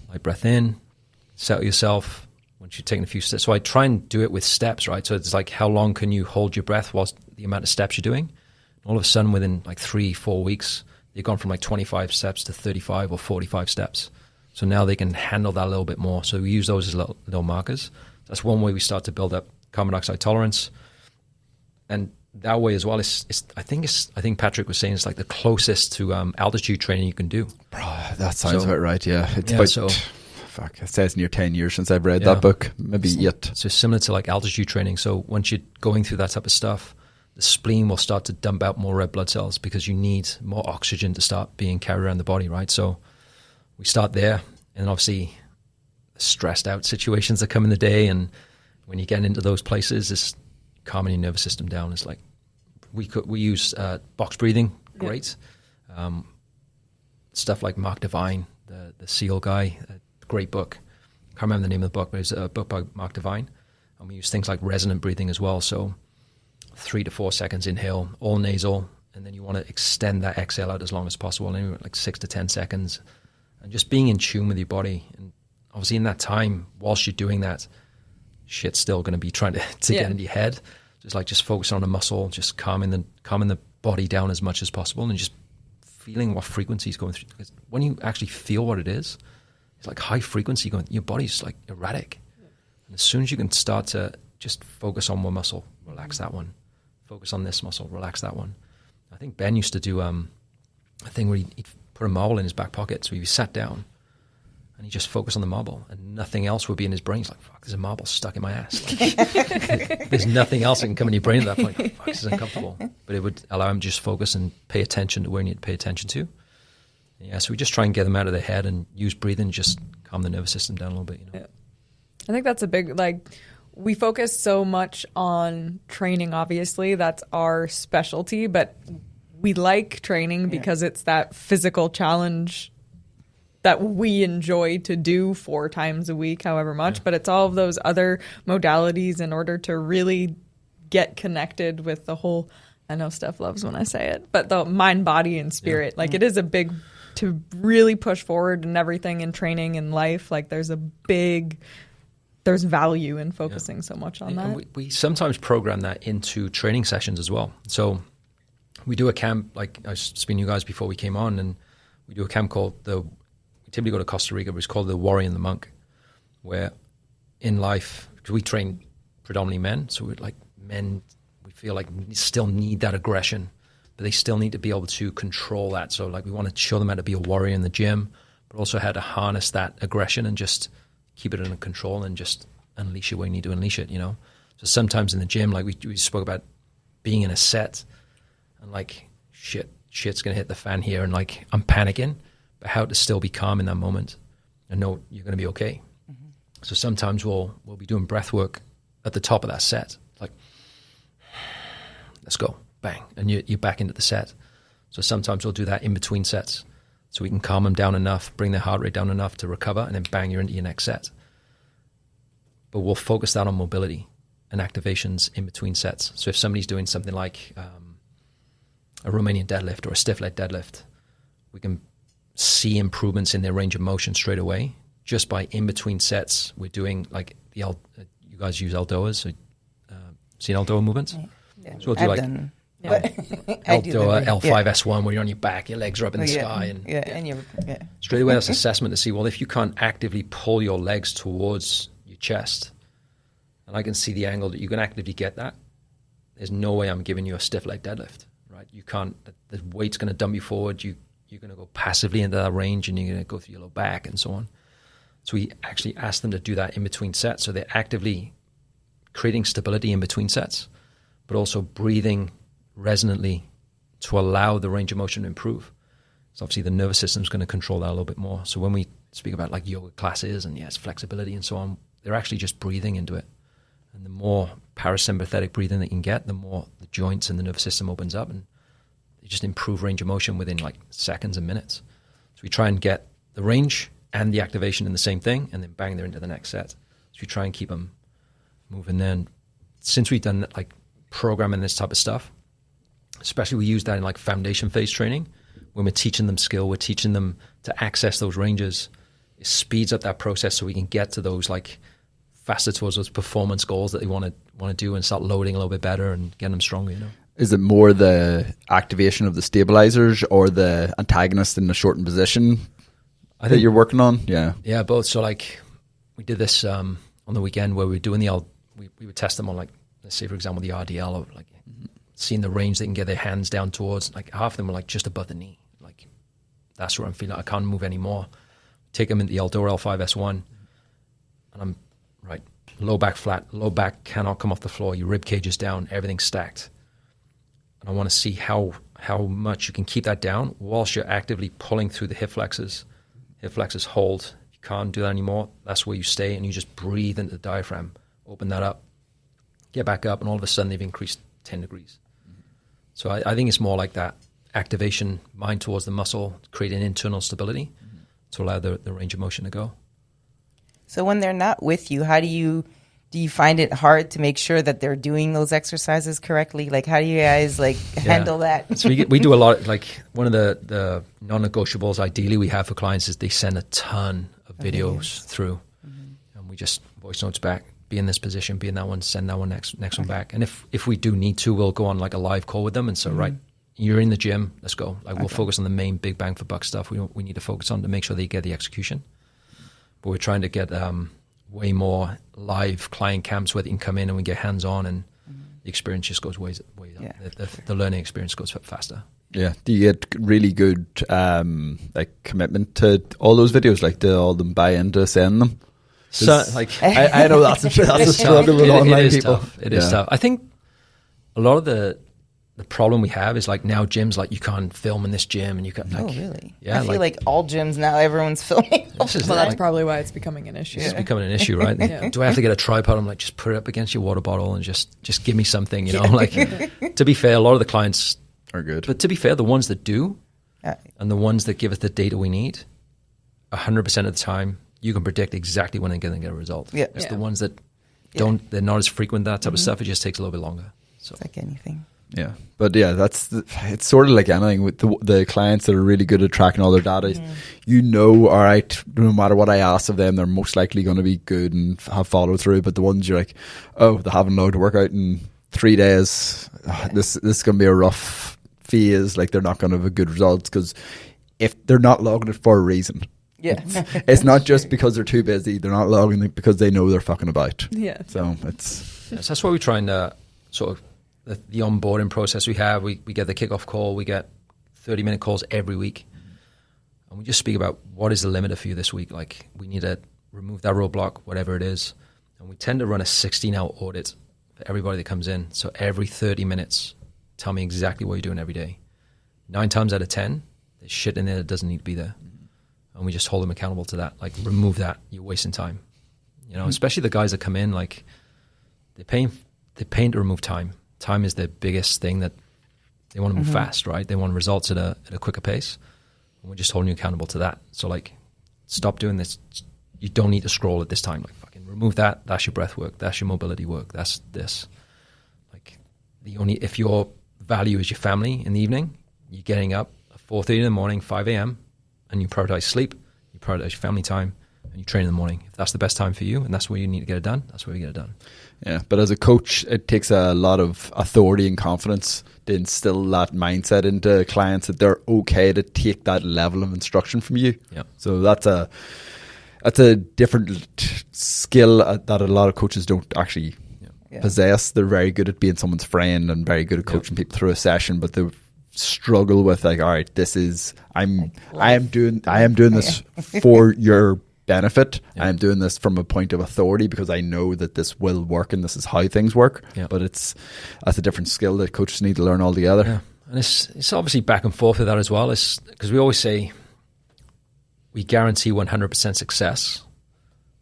light breath in, settle yourself. Once you've taken a few steps, so I try and do it with steps, right? So it's like how long can you hold your breath whilst the amount of steps you're doing? All of a sudden, within like 3-4 weeks, you've gone from like 25 steps to 35 or 45 steps. So now they can handle that a little bit more. So we use those as little markers. That's one way we start to build up carbon dioxide tolerance. And that way as well, I think Patrick was saying it's like the closest to altitude training you can do. Bro, that sounds about right, yeah. It's fuck, it says near 10 years since I've read that book, maybe 8. So similar to like altitude training. So once you're going through that type of stuff, the spleen will start to dump out more red blood cells because you need more oxygen to start being carried around the body, right? So we start there, and obviously stressed out situations that come in the day, and when you get into those places, it's calming your nervous system down. It's like we use box breathing, great. Stuff like Mark Divine, the SEAL guy, great book. I can't remember the name of the book, but it's a book by Mark Divine. And we use things like resonant breathing as well. So 3 to 4 seconds inhale, all nasal, and then you want to extend that exhale out as long as possible, anyway, like 6 to 10 seconds, and just being in tune with your body. And obviously in that time, whilst you're doing that, shit's still going to be trying to get into your head. Just focus on the muscle, just calming the body down as much as possible, and just feeling what frequency is going through. Because when you actually feel what it is, it's like high frequency going. Your body's like erratic, and as soon as you can start to just focus on one muscle, relax that one. Focus on this muscle, relax that one. I think Ben used to do a thing where he'd put a marble in his back pocket. So he sat down and he just focused on the marble, and nothing else would be in his brain. He's like, fuck, there's a marble stuck in my ass. Like, there's nothing else that can come in your brain at that point. Like, fuck, this is uncomfortable. But it would allow him to just focus and pay attention to where you need to pay attention to. Yeah, so we just try and get them out of their head and use breathing, just calm the nervous system down a little bit. You know? Yeah. I think that's a big, we focus so much on training, obviously. That's our specialty, but we like training because it's that physical challenge that we enjoy to do 4 times a week, however much. But it's all of those other modalities in order to really get connected with the whole, I know Steph loves when I say it, but the mind, body, and spirit. Like it is a big, to really push forward in everything in training and life. Like there's value in focusing so much on that. And we sometimes program that into training sessions as well. So we do a camp, like I was speaking to you guys before we came on, and we do a camp called we typically go to Costa Rica, but it's called the Warrior and the Monk, where in life, because we train predominantly men, so we're like men, we feel like we still need that aggression, but they still need to be able to control that. So like we want to show them how to be a warrior in the gym, but also how to harness that aggression and just keep it under control and just unleash it when you need to unleash it, you know? So sometimes in the gym, like we spoke about being in a set and like, shit's going to hit the fan here, and like I'm panicking, but how to still be calm in that moment and know you're going to be okay. Mm-hmm. So sometimes we'll be doing breath work at the top of that set. Like, let's go, bang, and you're back into the set. So sometimes we'll do that in between sets, so we can calm them down enough, bring their heart rate down enough to recover, and then bang, you're into your next set. But we'll focus that on mobility and activations in between sets. So if somebody's doing something like a Romanian deadlift or a stiff leg deadlift, we can see improvements in their range of motion straight away just by in between sets. We're doing like you guys use Aldoas, so, seen Aldoa movements? Yeah. So we'll do Aldoa L5S1 where you're on your back, your legs are up in the sky, and straight away that's assessment to see, well, if you can't actively pull your legs towards your chest, and I can see the angle that you can actively get that, there's no way I'm giving you a stiff leg deadlift, right? You can't, the weight's going to dump you forward, you're going to go passively into that range, and you're going to go through your low back and so on. So we actually ask them to do that in between sets, so they're actively creating stability in between sets, but also breathing resonantly to allow the range of motion to improve. So obviously the nervous system is going to control that a little bit more. So when we speak about like yoga classes and yes, flexibility and so on, they're actually just breathing into it. And the more parasympathetic breathing that you can get, the more the joints and the nervous system opens up, and you just improve range of motion within like seconds and minutes. So we try and get the range and the activation in the same thing, and then bang, they're into the next set. So we try and keep them moving. Then since we've done like programming this type of stuff, especially we use that in like foundation phase training, when we're teaching them skill, we're teaching them to access those ranges. It speeds up that process so we can get to those like faster towards those performance goals that they want to do and start loading a little bit better and getting them stronger, you know. Is it more the activation of the stabilizers or the antagonist in the shortened position that you're working on? Yeah, both. So like we did this on the weekend where we were doing we would test them on like, let's say for example the RDL, or like seeing the range they can get their hands down towards. Like half of them were like just above the knee, like that's where I'm feeling I can't move anymore. Take them into the Aldoa L5S1, and I'm right, low back flat, low back cannot come off the floor, your rib cage is down, everything's stacked, and I want to see how much you can keep that down whilst you're actively pulling through the hip flexors. Hip flexors hold. If you can't do that anymore, that's where you stay, and you just breathe into the diaphragm, open that up, get back up, and all of a sudden they've increased 10 degrees. So I think it's more like that activation, mind towards the muscle, creating internal stability to allow the range of motion to go. So when they're not with you, how do you find it hard to make sure that they're doing those exercises correctly? Like, how do you guys handle that? So we do a lot. Like one of the non-negotiables ideally we have for clients is they send a ton of videos through, and we just voice notes back. Be in this position, be in that one, send that one next one back. And if we do need to, we'll go on like a live call with them and say, right, you're in the gym, let's go. Like we'll focus on the main big bang for buck stuff we need to focus on to make sure they get the execution. But we're trying to get way more live client camps where they can come in and we get hands on, and the experience just goes way up. Yeah. The learning experience goes faster. Yeah. Do you get really good commitment to all those videos? Like do all them buy into sending them? So, like I know that's a struggle with online people. It is tough. I think a lot of the problem we have is like now gyms like you can't film in this gym and you can't. Like, oh really? Yeah. I feel like all gyms now everyone's filming. That's probably why it's becoming an issue. It's becoming an issue, right? Yeah. Do I have to get a tripod? I'm like, just put it up against your water bottle and just give me something, you know. Like to be fair, a lot of the clients are good, but to be fair, the ones that do and the ones that give us the data we need, 100% of the time. You can predict exactly when they're going to get a result. Yeah. It's the ones that don't, they're not as frequent, that type of stuff. It just takes a little bit longer. So. It's like anything. Yeah. But yeah, it's sort of like anything with the clients that are really good at tracking all their data. You know, all right, no matter what I ask of them, they're most likely going to be good and have follow through. But the ones you're like, oh, they haven't logged a workout in 3 days. This is going to be a rough phase. Like they're not going to have a good results because if they're not logging it for a reason. Yeah. It's not just because they're too busy. They're not logging it because they know they're fucking about. Yeah. So it's... Yes, that's why we try and sort of the onboarding process we have. We get the kickoff call. We get 30-minute calls every week. And we just speak about what is the limiter for you this week. Like we need to remove that roadblock, whatever it is. And we tend to run a 16-hour audit for everybody that comes in. So every 30 minutes, tell me exactly what you're doing every day. 9 times out of 10, there's shit in there that doesn't need to be there. And we just hold them accountable to that. Like, remove that. You're wasting time. You know, especially the guys that come in, like, they're paying to remove time. Time is their biggest thing that they want to move fast, right? They want results at a quicker pace. And we're just holding you accountable to that. So, like, stop doing this. You don't need to scroll at this time. Like, fucking remove that. That's your breath work. That's your mobility work. That's this. Like, if your value is your family in the evening, you're getting up at 4:30 in the morning, 5 a.m., and you prioritize sleep, you prioritize your family time, and you train in the morning. If that's the best time for you and that's where you need to get it done, that's where you get it done. Yeah, but as a coach, it takes a lot of authority and confidence to instill that mindset into clients that they're okay to take that level of instruction from you. Yeah. So that's a different skill that a lot of coaches don't actually possess. They're very good at being someone's friend and very good at coaching people through a session, but they struggle with like, all right, I am doing this for your benefit. I am doing this from a point of authority because I know that this will work and this is how things work. But that's a different skill that coaches need to learn altogether. Yeah. And it's obviously back and forth with that as well. It's because we always say we guarantee 100% success,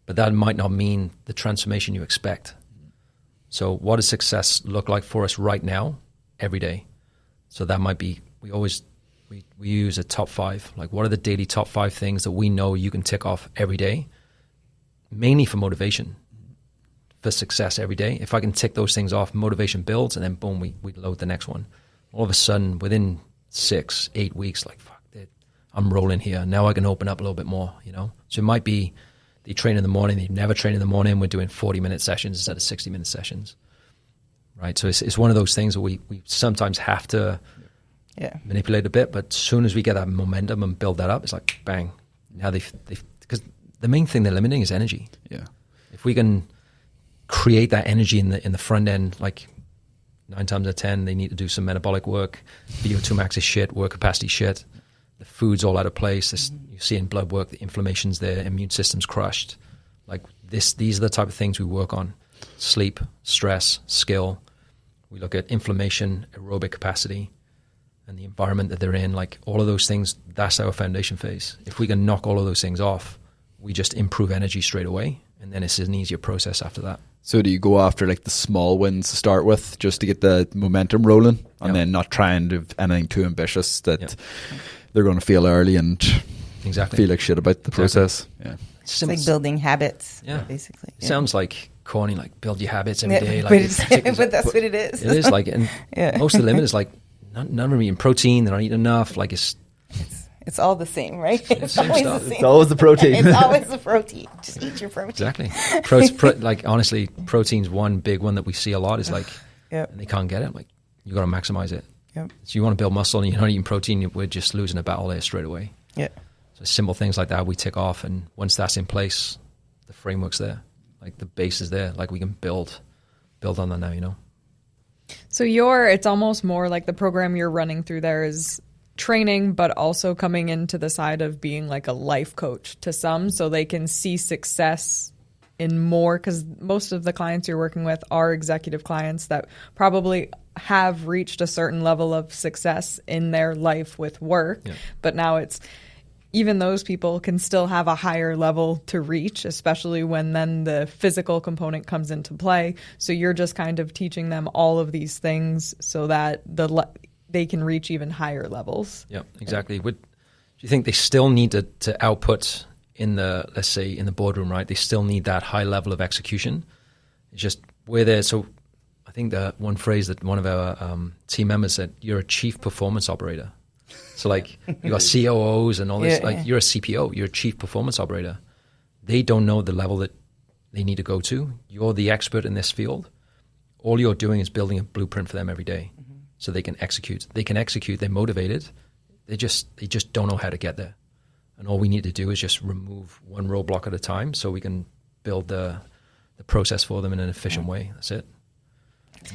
but that might not mean the transformation you expect. So what does success look like for us right now, every day? So that might be, we use a top 5. Like, what are the daily top 5 things that we know you can tick off every day? Mainly for motivation, for success every day. If I can tick those things off, motivation builds, and then boom, we load the next one. All of a sudden, within 6-8 weeks, like, fuck, I'm rolling here. Now I can open up a little bit more, you know? So it might be they train in the morning, they never train in the morning, we're doing 40-minute sessions instead of 60-minute sessions, right? So it's one of those things that we sometimes have to manipulate a bit, but as soon as we get that momentum and build that up, it's like, bang. Now because the main thing they're limiting is energy. Yeah. If we can create that energy in the front end, like 9 times out of 10, they need to do some metabolic work, VO2 max is shit, work capacity shit. The food's all out of place. You see in blood work, the inflammation's there, immune system's crushed. Like these are the type of things we work on. Sleep, stress, skill. We look at inflammation, aerobic capacity, and the environment that they're in. Like all of those things, that's our foundation phase. If we can knock all of those things off, we just improve energy straight away, and then it's an easier process after that. So do you go after like the small wins to start with, just to get the momentum rolling, and then not trying to do anything too ambitious that they're going to feel early and feel like shit about the process? Yeah, it's like building habits. Yeah, basically. It sounds like corny, like build your habits every day. Like but that's what it is. It is like, and most of the limit is like none of them are eating protein. They're not eating enough. Like it's all the same, right? It's always the same. It's always the protein. It's always the protein. Just eat your protein. Exactly. Like honestly, protein's one big one that we see a lot. Is like, and they can't get it. Like you got to maximize it. Yep. So you want to build muscle and you're not eating protein, we're just losing a battle there straight away. Yeah. So simple things like that we tick off, and once that's in place, the framework's there. Like the base is there. Like we can build on that now, you know. So it's almost more like the program you're running through there is training, but also coming into the side of being like a life coach to some, so they can see success in more, because most of the clients you're working with are executive clients that probably have reached a certain level of success in their life with work, but now it's even those people can still have a higher level to reach, especially when then the physical component comes into play. So you're just kind of teaching them all of these things so that they can reach even higher levels. Yeah, exactly. Do you think they still need to output in let's say in the boardroom, right? They still need that high level of execution. It's just we're there. So I think the one phrase that one of our team members said, you're a chief performance operator. So like you got COOs and all this, like you're a CPO, you're a chief performance operator. They don't know the level that they need to go to. You're the expert in this field. All you're doing is building a blueprint for them every day so they can execute. They can execute, they're motivated. They just don't know how to get there. And all we need to do is just remove one roadblock at a time so we can build the process for them in an efficient way. That's it.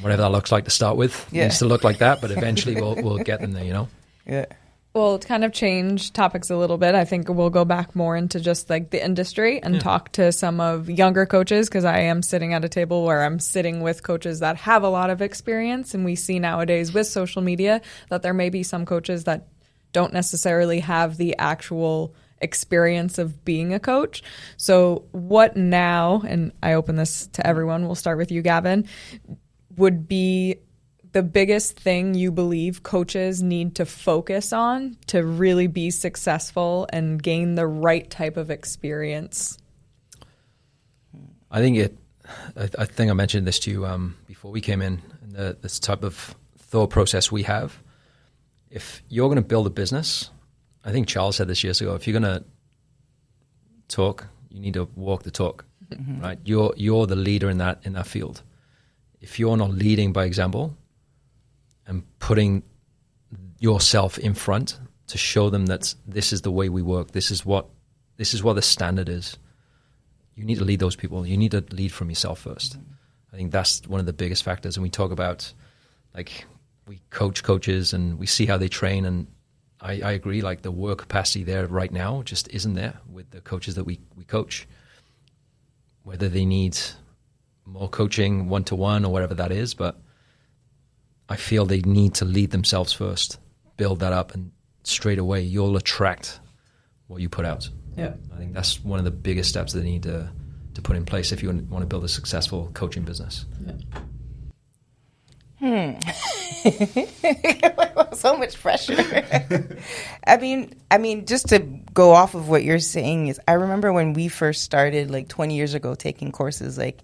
Whatever that looks like to start with, it needs to look like that, but eventually we'll get them there, you know? Yeah. Well, to kind of change topics a little bit, I think we'll go back more into just like the industry and talk to some of younger coaches, because I am sitting at a table where I'm sitting with coaches that have a lot of experience, and we see nowadays with social media that there may be some coaches that don't necessarily have the actual experience of being a coach. So what now, and I open this to everyone, we'll start with you, Gavin, would be the biggest thing you believe coaches need to focus on to really be successful and gain the right type of experience? I think I mentioned this to you before we came in, this type of thought process we have. If you're going to build a business I think Charles said this years ago, if you're going to talk, you need to walk the talk, right? You're the leader in that field. If you're not leading by example and putting yourself in front to show them that this is the way we work, this is what the standard is, you need to lead those people. You need to lead from yourself first. I think that's one of the biggest factors. And we talk about, like, we coach coaches and we see how they train, and I agree, like, the work capacity there right now just isn't there with the coaches that we coach. Whether they need more coaching one-to-one or whatever that is, but I feel they need to lead themselves first, build that up, and straight away you'll attract what you put out. Yeah, I think that's one of the biggest steps that they need to put in place if you want to build a successful coaching business. So much pressure. I mean, just to go off of what you're saying is, I remember when we first started, like 20 years ago, taking courses, like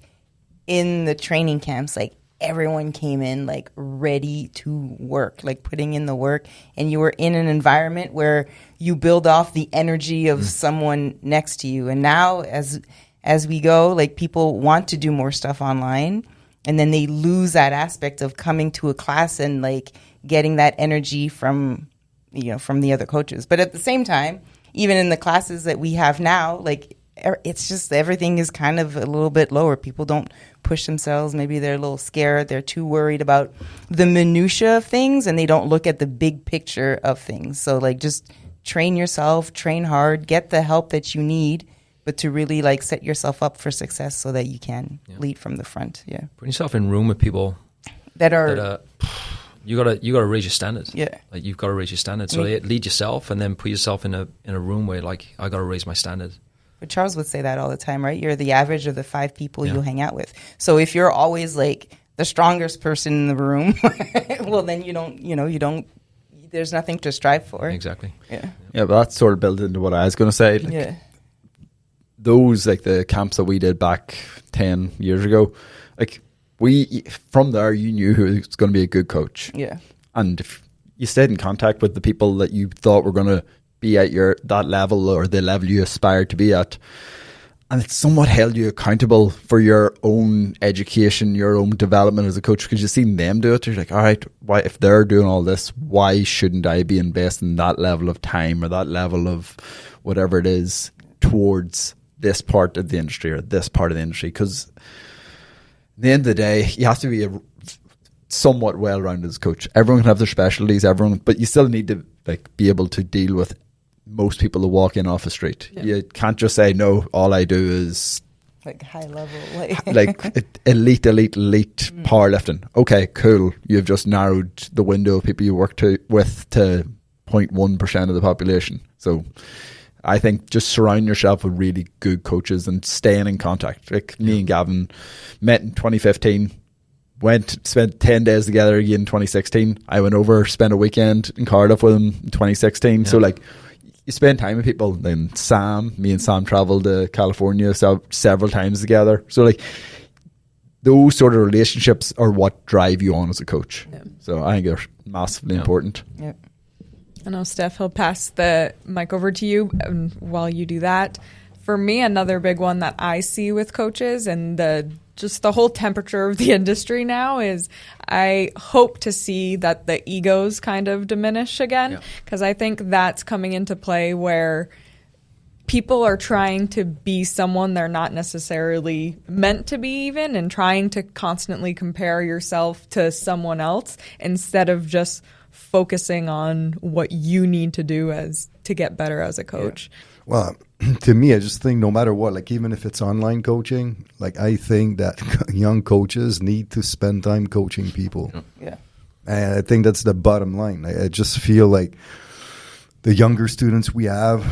in the training camps, like everyone came in like ready to work, like putting in the work, and you were in an environment where you build off the energy of someone next to you. And now as we go, like, people want to do more stuff online, and then they lose that aspect of coming to a class and like getting that energy from the other coaches. But at the same time, even in the classes that we have now, like, it's just everything is kind of a little bit lower. People don't push themselves. Maybe they're a little scared. They're too worried about the minutia of things, and they don't look at the big picture of things. So, like, just train yourself, train hard, get the help that you need, but to really, like, set yourself up for success so that you can lead from the front. Yeah. Put yourself in a room with people that are you gotta raise your standards. Yeah. Like, you've got to raise your standards. So lead yourself, and then put yourself in a room where, like, I gotta raise my standards. But Charles would say that all the time, right? You're the average of the 5 people you hang out with. So if you're always like the strongest person in the room, well, then you don't, there's nothing to strive for. Exactly. Yeah. Yeah, but that's sort of built into what I was going to say. Like, those, like, the camps that we did back 10 years ago, like, from there, you knew who was going to be a good coach. Yeah. And if you stayed in contact with the people that you thought were going to be at that level, or the level you aspired to be at, and it somewhat held you accountable for your own education, your own development as a coach, because you've seen them do it. You're like, all right, why, if they're doing all this, why shouldn't I be investing that level of time or that level of whatever it is towards this part of the industry or this part of the industry? Because at the end of the day, you have to be a somewhat well-rounded as a coach. Everyone can have their specialties, but you still need to, like, be able to deal with most people that walk in off the street. Yeah. You can't just say, no, all I do is like high level, like elite powerlifting. Okay, cool. You've just narrowed the window of people you work with to 0.1% of the population. So I think just surround yourself with really good coaches and staying in contact. Like, me and Gavin met in 2015. Spent 10 days together again in 2016. I went over, spent a weekend in Cardiff with him in 2016. Yeah. So, like, you spend time with people. Then me and Sam traveled to California several times together. So, like, those sort of relationships are what drive you on as a coach. Yeah. So I think they're massively important. Yeah. I know, Steph, he'll pass the mic over to you while you do that. For me, another big one that I see with coaches and just the whole temperature of the industry now is I hope to see that the egos kind of diminish again, because I think that's coming into play where people are trying to be someone they're not necessarily meant to be even, and trying to constantly compare yourself to someone else instead of just focusing on what you need to do to get better as a coach. Yeah. Well, to me, I just think no matter what, like, even if it's online coaching, like, I think that young coaches need to spend time coaching people. Yeah. And I think that's the bottom line. I just feel like the younger students we have,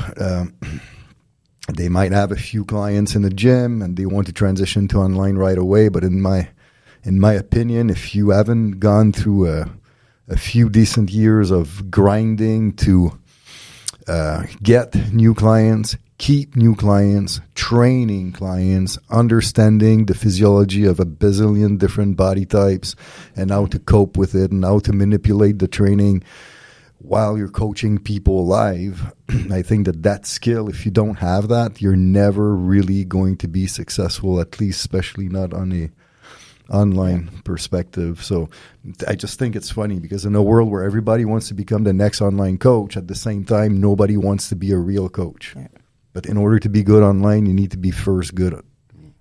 they might have a few clients in the gym and they want to transition to online right away. But in my opinion, if you haven't gone through a few decent years of grinding to get new clients, keep new clients, training clients, understanding the physiology of a bazillion different body types and how to cope with it and how to manipulate the training while you're coaching people live, I think that skill, if you don't have that, you're never really going to be successful, at least especially not on a online perspective. So I just think it's funny because in a world where everybody wants to become the next online coach, at the same time, nobody wants to be a real coach. Yeah. But in order to be good online, you need to be first good.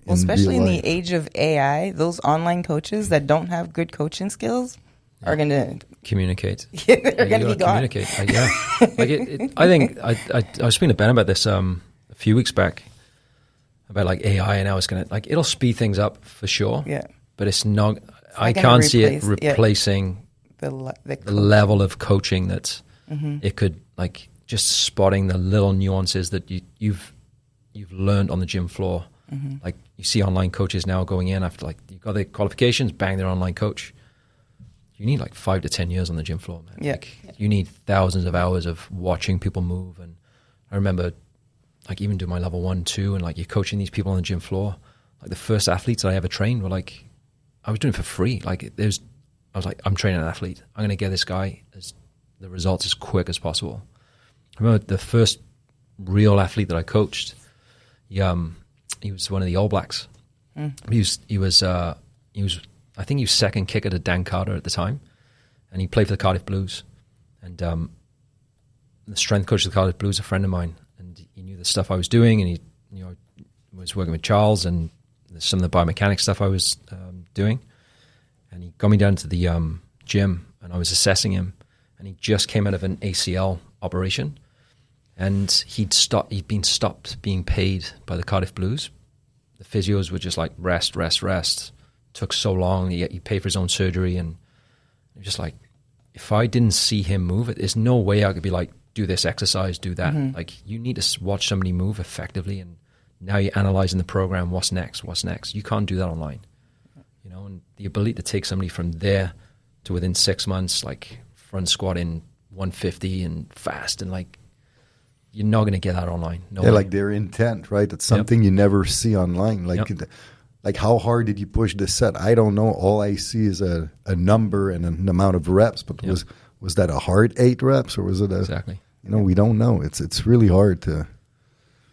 Especially in the age of AI, those online coaches that don't have good coaching skills are going to communicate. They're going to be gone. Communicate. I think I was speaking to Ben about this a few weeks back about like AI and how it's going to it'll speed things up for sure. Yeah. But it's not. I can't see it replacing the level of coaching that it could just spotting the little nuances that you've learned on the gym floor. Like you see online coaches now going in after you've got their qualifications, bang, they're online coach. You need 5 to 10 years on the gym floor, man. Yeah. You need thousands of hours of watching people move. And I remember even doing my level 1, 2, and you're coaching these people on the gym floor. The first athletes that I ever trained were I was doing it for free. I was I'm training an athlete. I'm going to get this guy the results as quick as possible. I remember the first real athlete that I coached. He was one of the All Blacks. He was I think he was second kicker to Dan Carter at the time, and he played for the Cardiff Blues. And the strength coach of the Cardiff Blues, a friend of mine, and he knew the stuff I was doing, and he was working with Charles and some of the biomechanics stuff I was doing. And he got me down to the gym, and I was assessing him, and he just came out of an ACL operation, and he'd been stopped being paid by the Cardiff Blues. The physios were just rest. Took so long. He paid for his own surgery, and it was just if I didn't see him move, there's no way I could be do this exercise, do that. You need to watch somebody move effectively, and now you're analyzing the program. What's next? You can't do that online. And the ability to take somebody from there to within 6 months, front squat in 150 and fast, and you're not going to get that online. No way. Their intent, right? It's something you never see online. How hard did you push this set? I don't know. All I see is a number and an amount of reps. But was that a hard 8 reps, or was it exactly? We don't know. It's really hard to.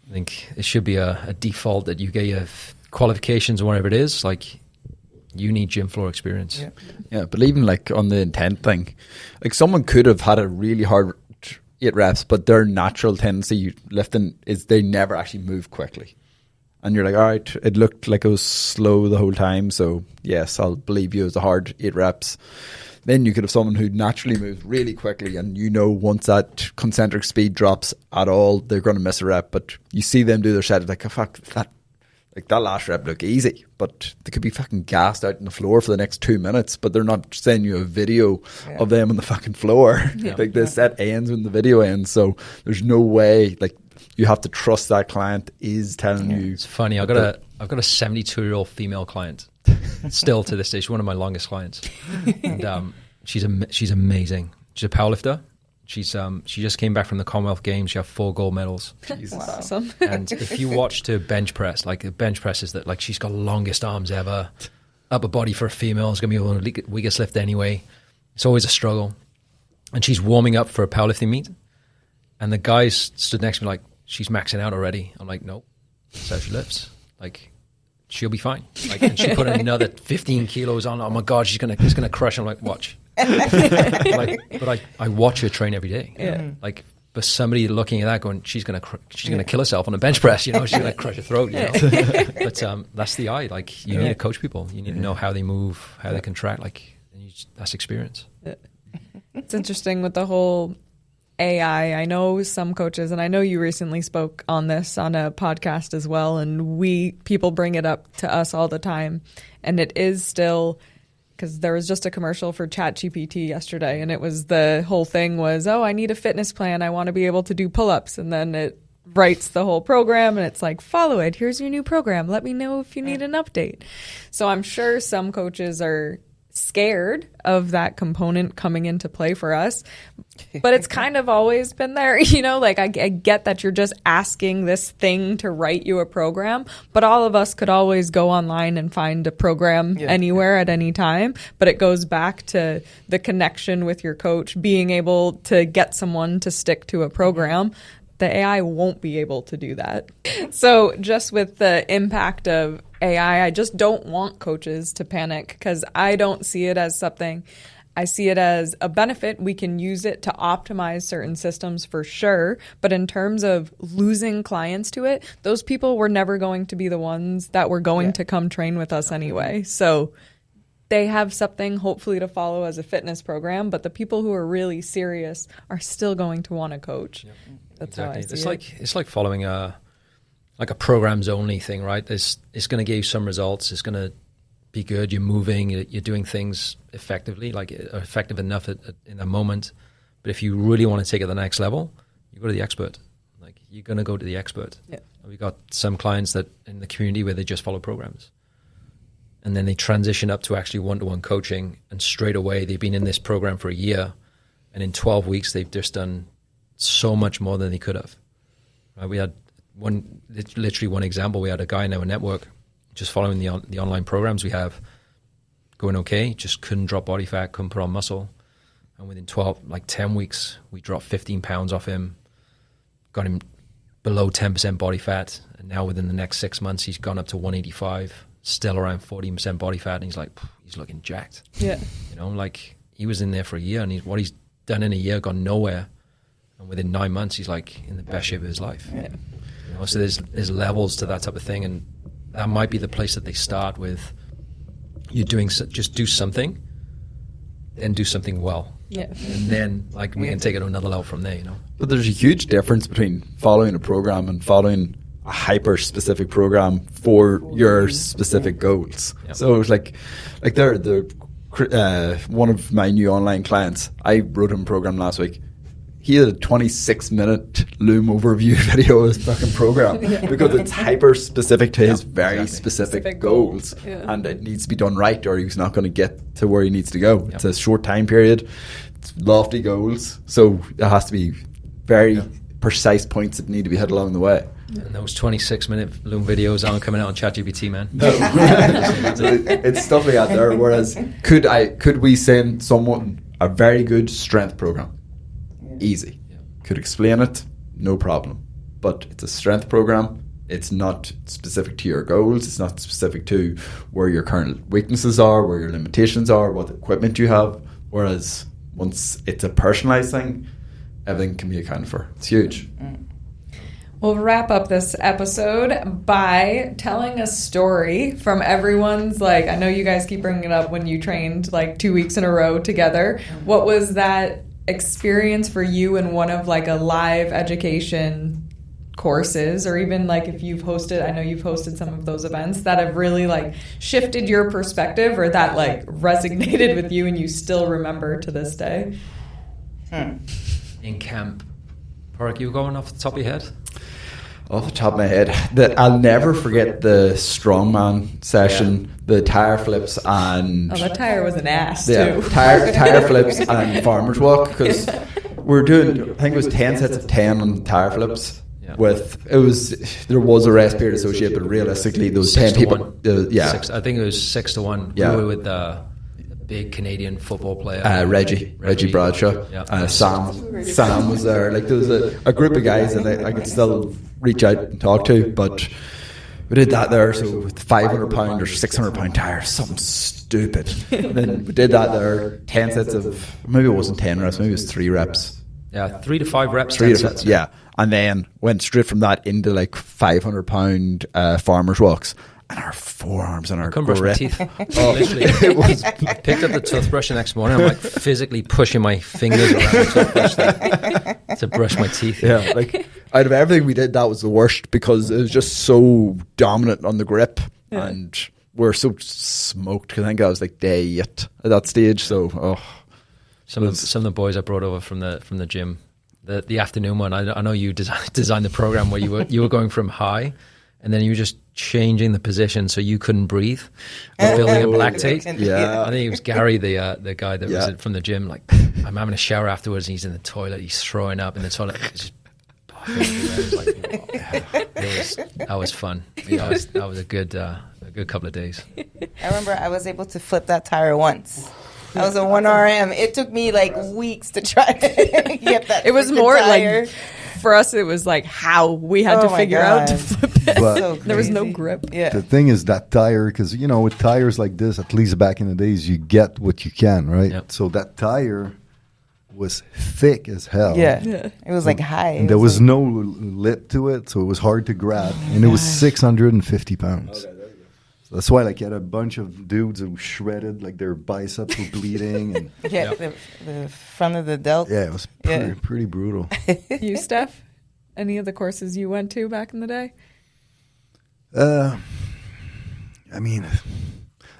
I think it should be a default that you get your qualifications or whatever it is. You need gym floor experience. Yeah, but even on the intent thing, someone could have had a really hard 8 reps, but their natural tendency lifting is they never actually move quickly. And you're all right, it looked like it was slow the whole time, so yes, I'll believe you, it was a hard 8 reps. Then you could have someone who naturally moves really quickly, and once that concentric speed drops at all, they're going to miss a rep. But you see them do their set, fuck, that last rep looked easy, but they could be fucking gassed out on the floor for the next 2 minutes, but they're not sending you a video of them on the fucking floor. The set ends when the video ends, so there's no way, you have to trust that client is telling you. It's funny. I've got a 72-year-old female client, still to this day. She's one of my longest clients, and she's amazing. She's a powerlifter. She just came back from the Commonwealth Games. She had 4 gold medals. Jesus. That's awesome. And if you watched her bench press, the bench press is that she's got longest arms ever. Upper body for a female is going to be one of the weakest lift anyway. It's always a struggle. And she's warming up for a powerlifting meet, and the guys stood next to me she's maxing out already. I'm nope. That's how she lifts. She'll be fine. And she put another 15 kilos on. Oh my God, she's gonna crush. I'm watch. But I watch her train every day. Yeah. But somebody looking at that going, she's gonna kill herself on a bench press. She's gonna crush her throat. But that's the eye. You need to coach people. You need to know how they move, how they contract. That's experience. It's interesting with the whole AI. I know some coaches, and I know you recently spoke on this on a podcast as well, and people bring it up to us all the time, and it is still, because there was just a commercial for ChatGPT yesterday, and it was, the whole thing was, I need a fitness plan, I want to be able to do pull-ups, and then it writes the whole program, and it's follow it, here's your new program, let me know if you need an update. So I'm sure some coaches are scared of that component coming into play for us, but it's kind of always been there. You know, like I get that you're just asking this thing to write you a program, but all of us could always go online and find a program anywhere at any time. But it goes back to the connection with your coach, being able to get someone to stick to a program. The AI won't be able to do that. So just with the impact of AI, I just don't want coaches to panic, because I don't see it as something. I see it as a benefit. We can use it to optimize certain systems for sure. But in terms of losing clients to it, those people were never going to be the ones that were going to come train with us anyway. So they have something hopefully to follow as a fitness program, but the people who are really serious are still going to want to coach. Yep. That's exactly. How I see it. It's like following a programs only thing, right? It's going to give you some results. It's going to be good. You're moving. You're doing things effectively, like effective enough in a moment. But if you really want to take it to the next level, you go to the expert. Like you're going to go to the expert. Yeah. We got some clients that in the community where they just follow programs, and then they transition up to actually one-to-one coaching, and straight away they've been in this program for a year, and in 12 weeks they've just done so much more than they could have. Right? We had literally one example. We had a guy in our network just following the online programs we have, going okay, just couldn't drop body fat, couldn't put on muscle. And within 10 weeks, we dropped 15 pounds off him, got him below 10% body fat. And now within the next 6 months, he's gone up to 185, still around 14% body fat. And he's like, he's looking jacked. Yeah. You know, like he was in there for a year, and what he's done in a year gone nowhere. And within 9 months, he's like in the best shape of his life. Yeah. You know, so there's levels to that type of thing, and that might be the place that they start with. You're doing just do something, and do something well. Yeah. And then we can take it to another level from there. You know. But there's a huge difference between following a program and following a hyper specific program for your specific goals. Yep. So it's like they're one of my new online clients. I wrote him a program last week. He had a 26-minute Loom overview video of his fucking program because it's hyper-specific to his very specific goals. Yeah. And it needs to be done right, or he's not going to get to where he needs to go. Yep. It's a short time period. It's lofty goals. So it has to be very precise points that need to be hit along the way. And those 26-minute Loom videos aren't coming out on ChatGPT, man. No. It's stuff like that there. Whereas could we send someone a very good strength program? Easy. Yeah. Could explain it, no problem. But it's a strength program. It's not specific to your goals. It's not specific to where your current weaknesses are, where your limitations are, what equipment you have. Whereas once it's a personalized thing, everything can be accounted for. It's huge. We'll wrap up this episode by telling a story from everyone's, I know you guys keep bringing it up when you trained 2 weeks in a row together. What was that experience for you in one of a live education courses, or even if you've hosted, I know you've hosted some of those events that have really shifted your perspective, or that resonated with you and you still remember to this day? In camp. Park, you going off the top of your head? Off the top of my head, I'll never forget the strongman session, the tire flips and... Oh, that tire was an ass, too. Tire flips and farmer's walk, because we're doing, I think it was 10 sets of 10 on tire flips. Yeah. There was a rest period associated, but realistically, those 10 people... I think it was 6-1. Yeah. We were with the big Canadian football player. Reggie Bradshaw. Yeah. Sam was there. There was a group of guys that I could still reach out and talk to, but we did that there. So with 500 pound or 600 pound tires, something stupid. And then we did that there, 10 sets of, maybe it wasn't 10 reps, maybe it was 3 reps. Yeah, 3 to 5 reps, 10 sets. Yeah. And then went straight from that into 500 pound farmer's walks. And our forearms and our couldn't brush my teeth. Literally, it was picked up the toothbrush the next morning. I'm physically pushing my fingers around the toothbrush to brush my teeth. Yeah, out of everything we did, that was the worst, because it was just so dominant on the grip, and we're so smoked. Because I think I was day 8 at that stage. So some of the boys I brought over from the gym, the afternoon one. I know you designed the program where you were going from high, and then you were just changing the position so you couldn't breathe, building up lactate. Yeah. I think it was Gary, the guy that was from the gym. Like, I'm having a shower afterwards, and he's in the toilet. He's throwing up in the toilet. It's just that was fun. That was a good couple of days. I remember I was able to flip that tire once. I was a 1RM. It took me like weeks to try to get that. It was more tire. like, for us, it was like how we had to figure out to flip it. But So There was no crazy. grip. Yeah. the thing is that tire, because, you know, with tires like this, at least back in the days, you get what you can, right? Yep. So that tire was thick as hell. Yeah. Yeah. It was like high. And there was no lip to it, so it was hard to grab. And it was 650 pounds. So that's why, like, you had a bunch of dudes who shredded, like, their biceps were bleeding. And Yeah, the front of the delt. yeah, it was pretty brutal. You, Steph? Any of the courses you went to back in the day? I mean,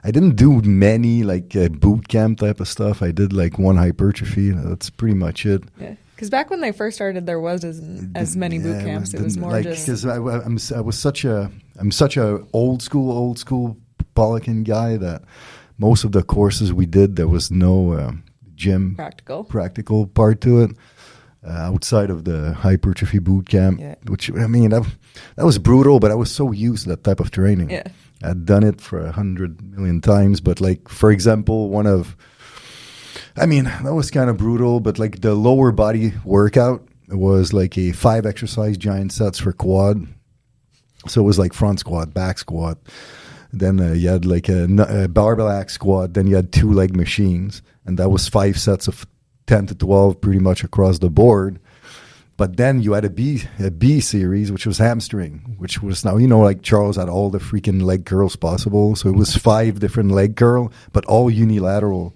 I didn't do many, like, boot camp type of stuff. I did, like, one hypertrophy. That's pretty much it. Yeah. Because back when they first started, there wasn't as many boot camps. It was more like, just... because I'm such a old school Pelican guy that most of the courses we did, there was no gym practical part to it. Outside of the hypertrophy boot camp, which, I mean, that was brutal, but I was so used to that type of training. Yeah. I'd done it for 100 million times, but, like, for example, that was kind of brutal, but, like, the lower body workout was like a 5 exercise giant sets for quad. So it was like front squat, back squat. Then you had like a barbell axe squat. Then you had 2 leg machines, and that was 5 sets of 10 to 12 pretty much across the board. But then you had a B series, which was hamstring, which was, now, you know, like Charles had all the freaking leg curls possible. So it was 5 different leg curl, but all unilateral.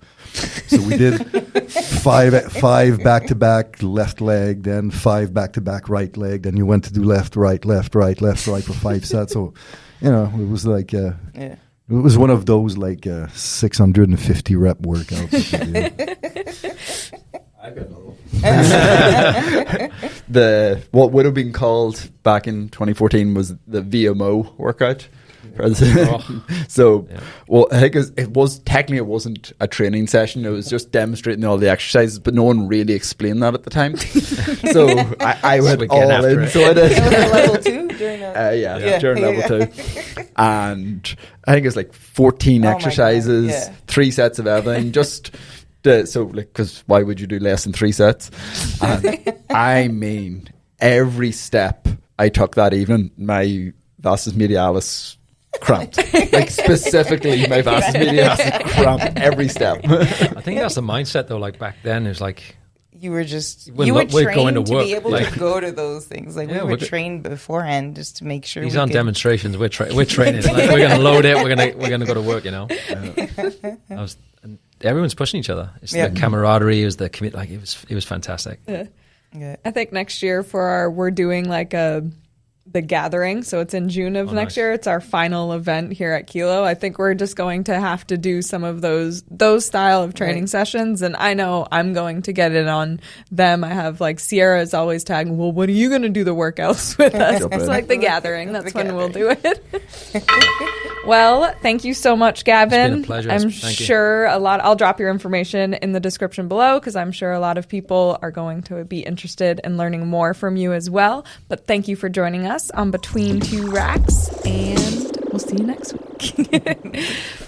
So we did 5 back-to-back left leg, then 5 back-to-back right leg. Then you went to do left, right for 5 sets. So, you know, it was like, it was one of those like 650 rep workouts. I got what would have been called back in 2014 was the VMO workout. So, well, I think it wasn't a training session. It was just demonstrating all the exercises, but no one really explained that at the time. So I went all in. So I did. It was a level 2 during that. During level 2, and I think it's like 14 exercises, 3 sets of everything. Just because why would you do less than 3 sets? And I mean, every step I took that evening, my vastus medialis cramped. Like, specifically my vastus medialis cramped every step. I think that's the mindset though. Like, back then, it was like you were trained to to work, be able like, to go to those things. Like, we were trained beforehand just to make sure. He's on demonstrations. We're training. Like, we're going to load it. We're going to go to work. You know. And everyone's pushing each other. It's the camaraderie. It was the commit. Like, it was fantastic. Yeah. I think next year we're doing like the gathering. So it's in June of next year. It's our final event here at Kilo. I think we're just going to have to do some of those style of training sessions. And I know I'm going to get it on them. I have, like, Sierra is always tagging, well, what are you going to do the workouts with us? It's like the gathering. That's when we'll do it. Well, thank you so much, Gavin. It's been a pleasure. I'm sure I'll drop your information in the description below, because I'm sure a lot of people are going to be interested in learning more from you as well. But thank you for joining us on Between Two Racks, and we'll see you next week.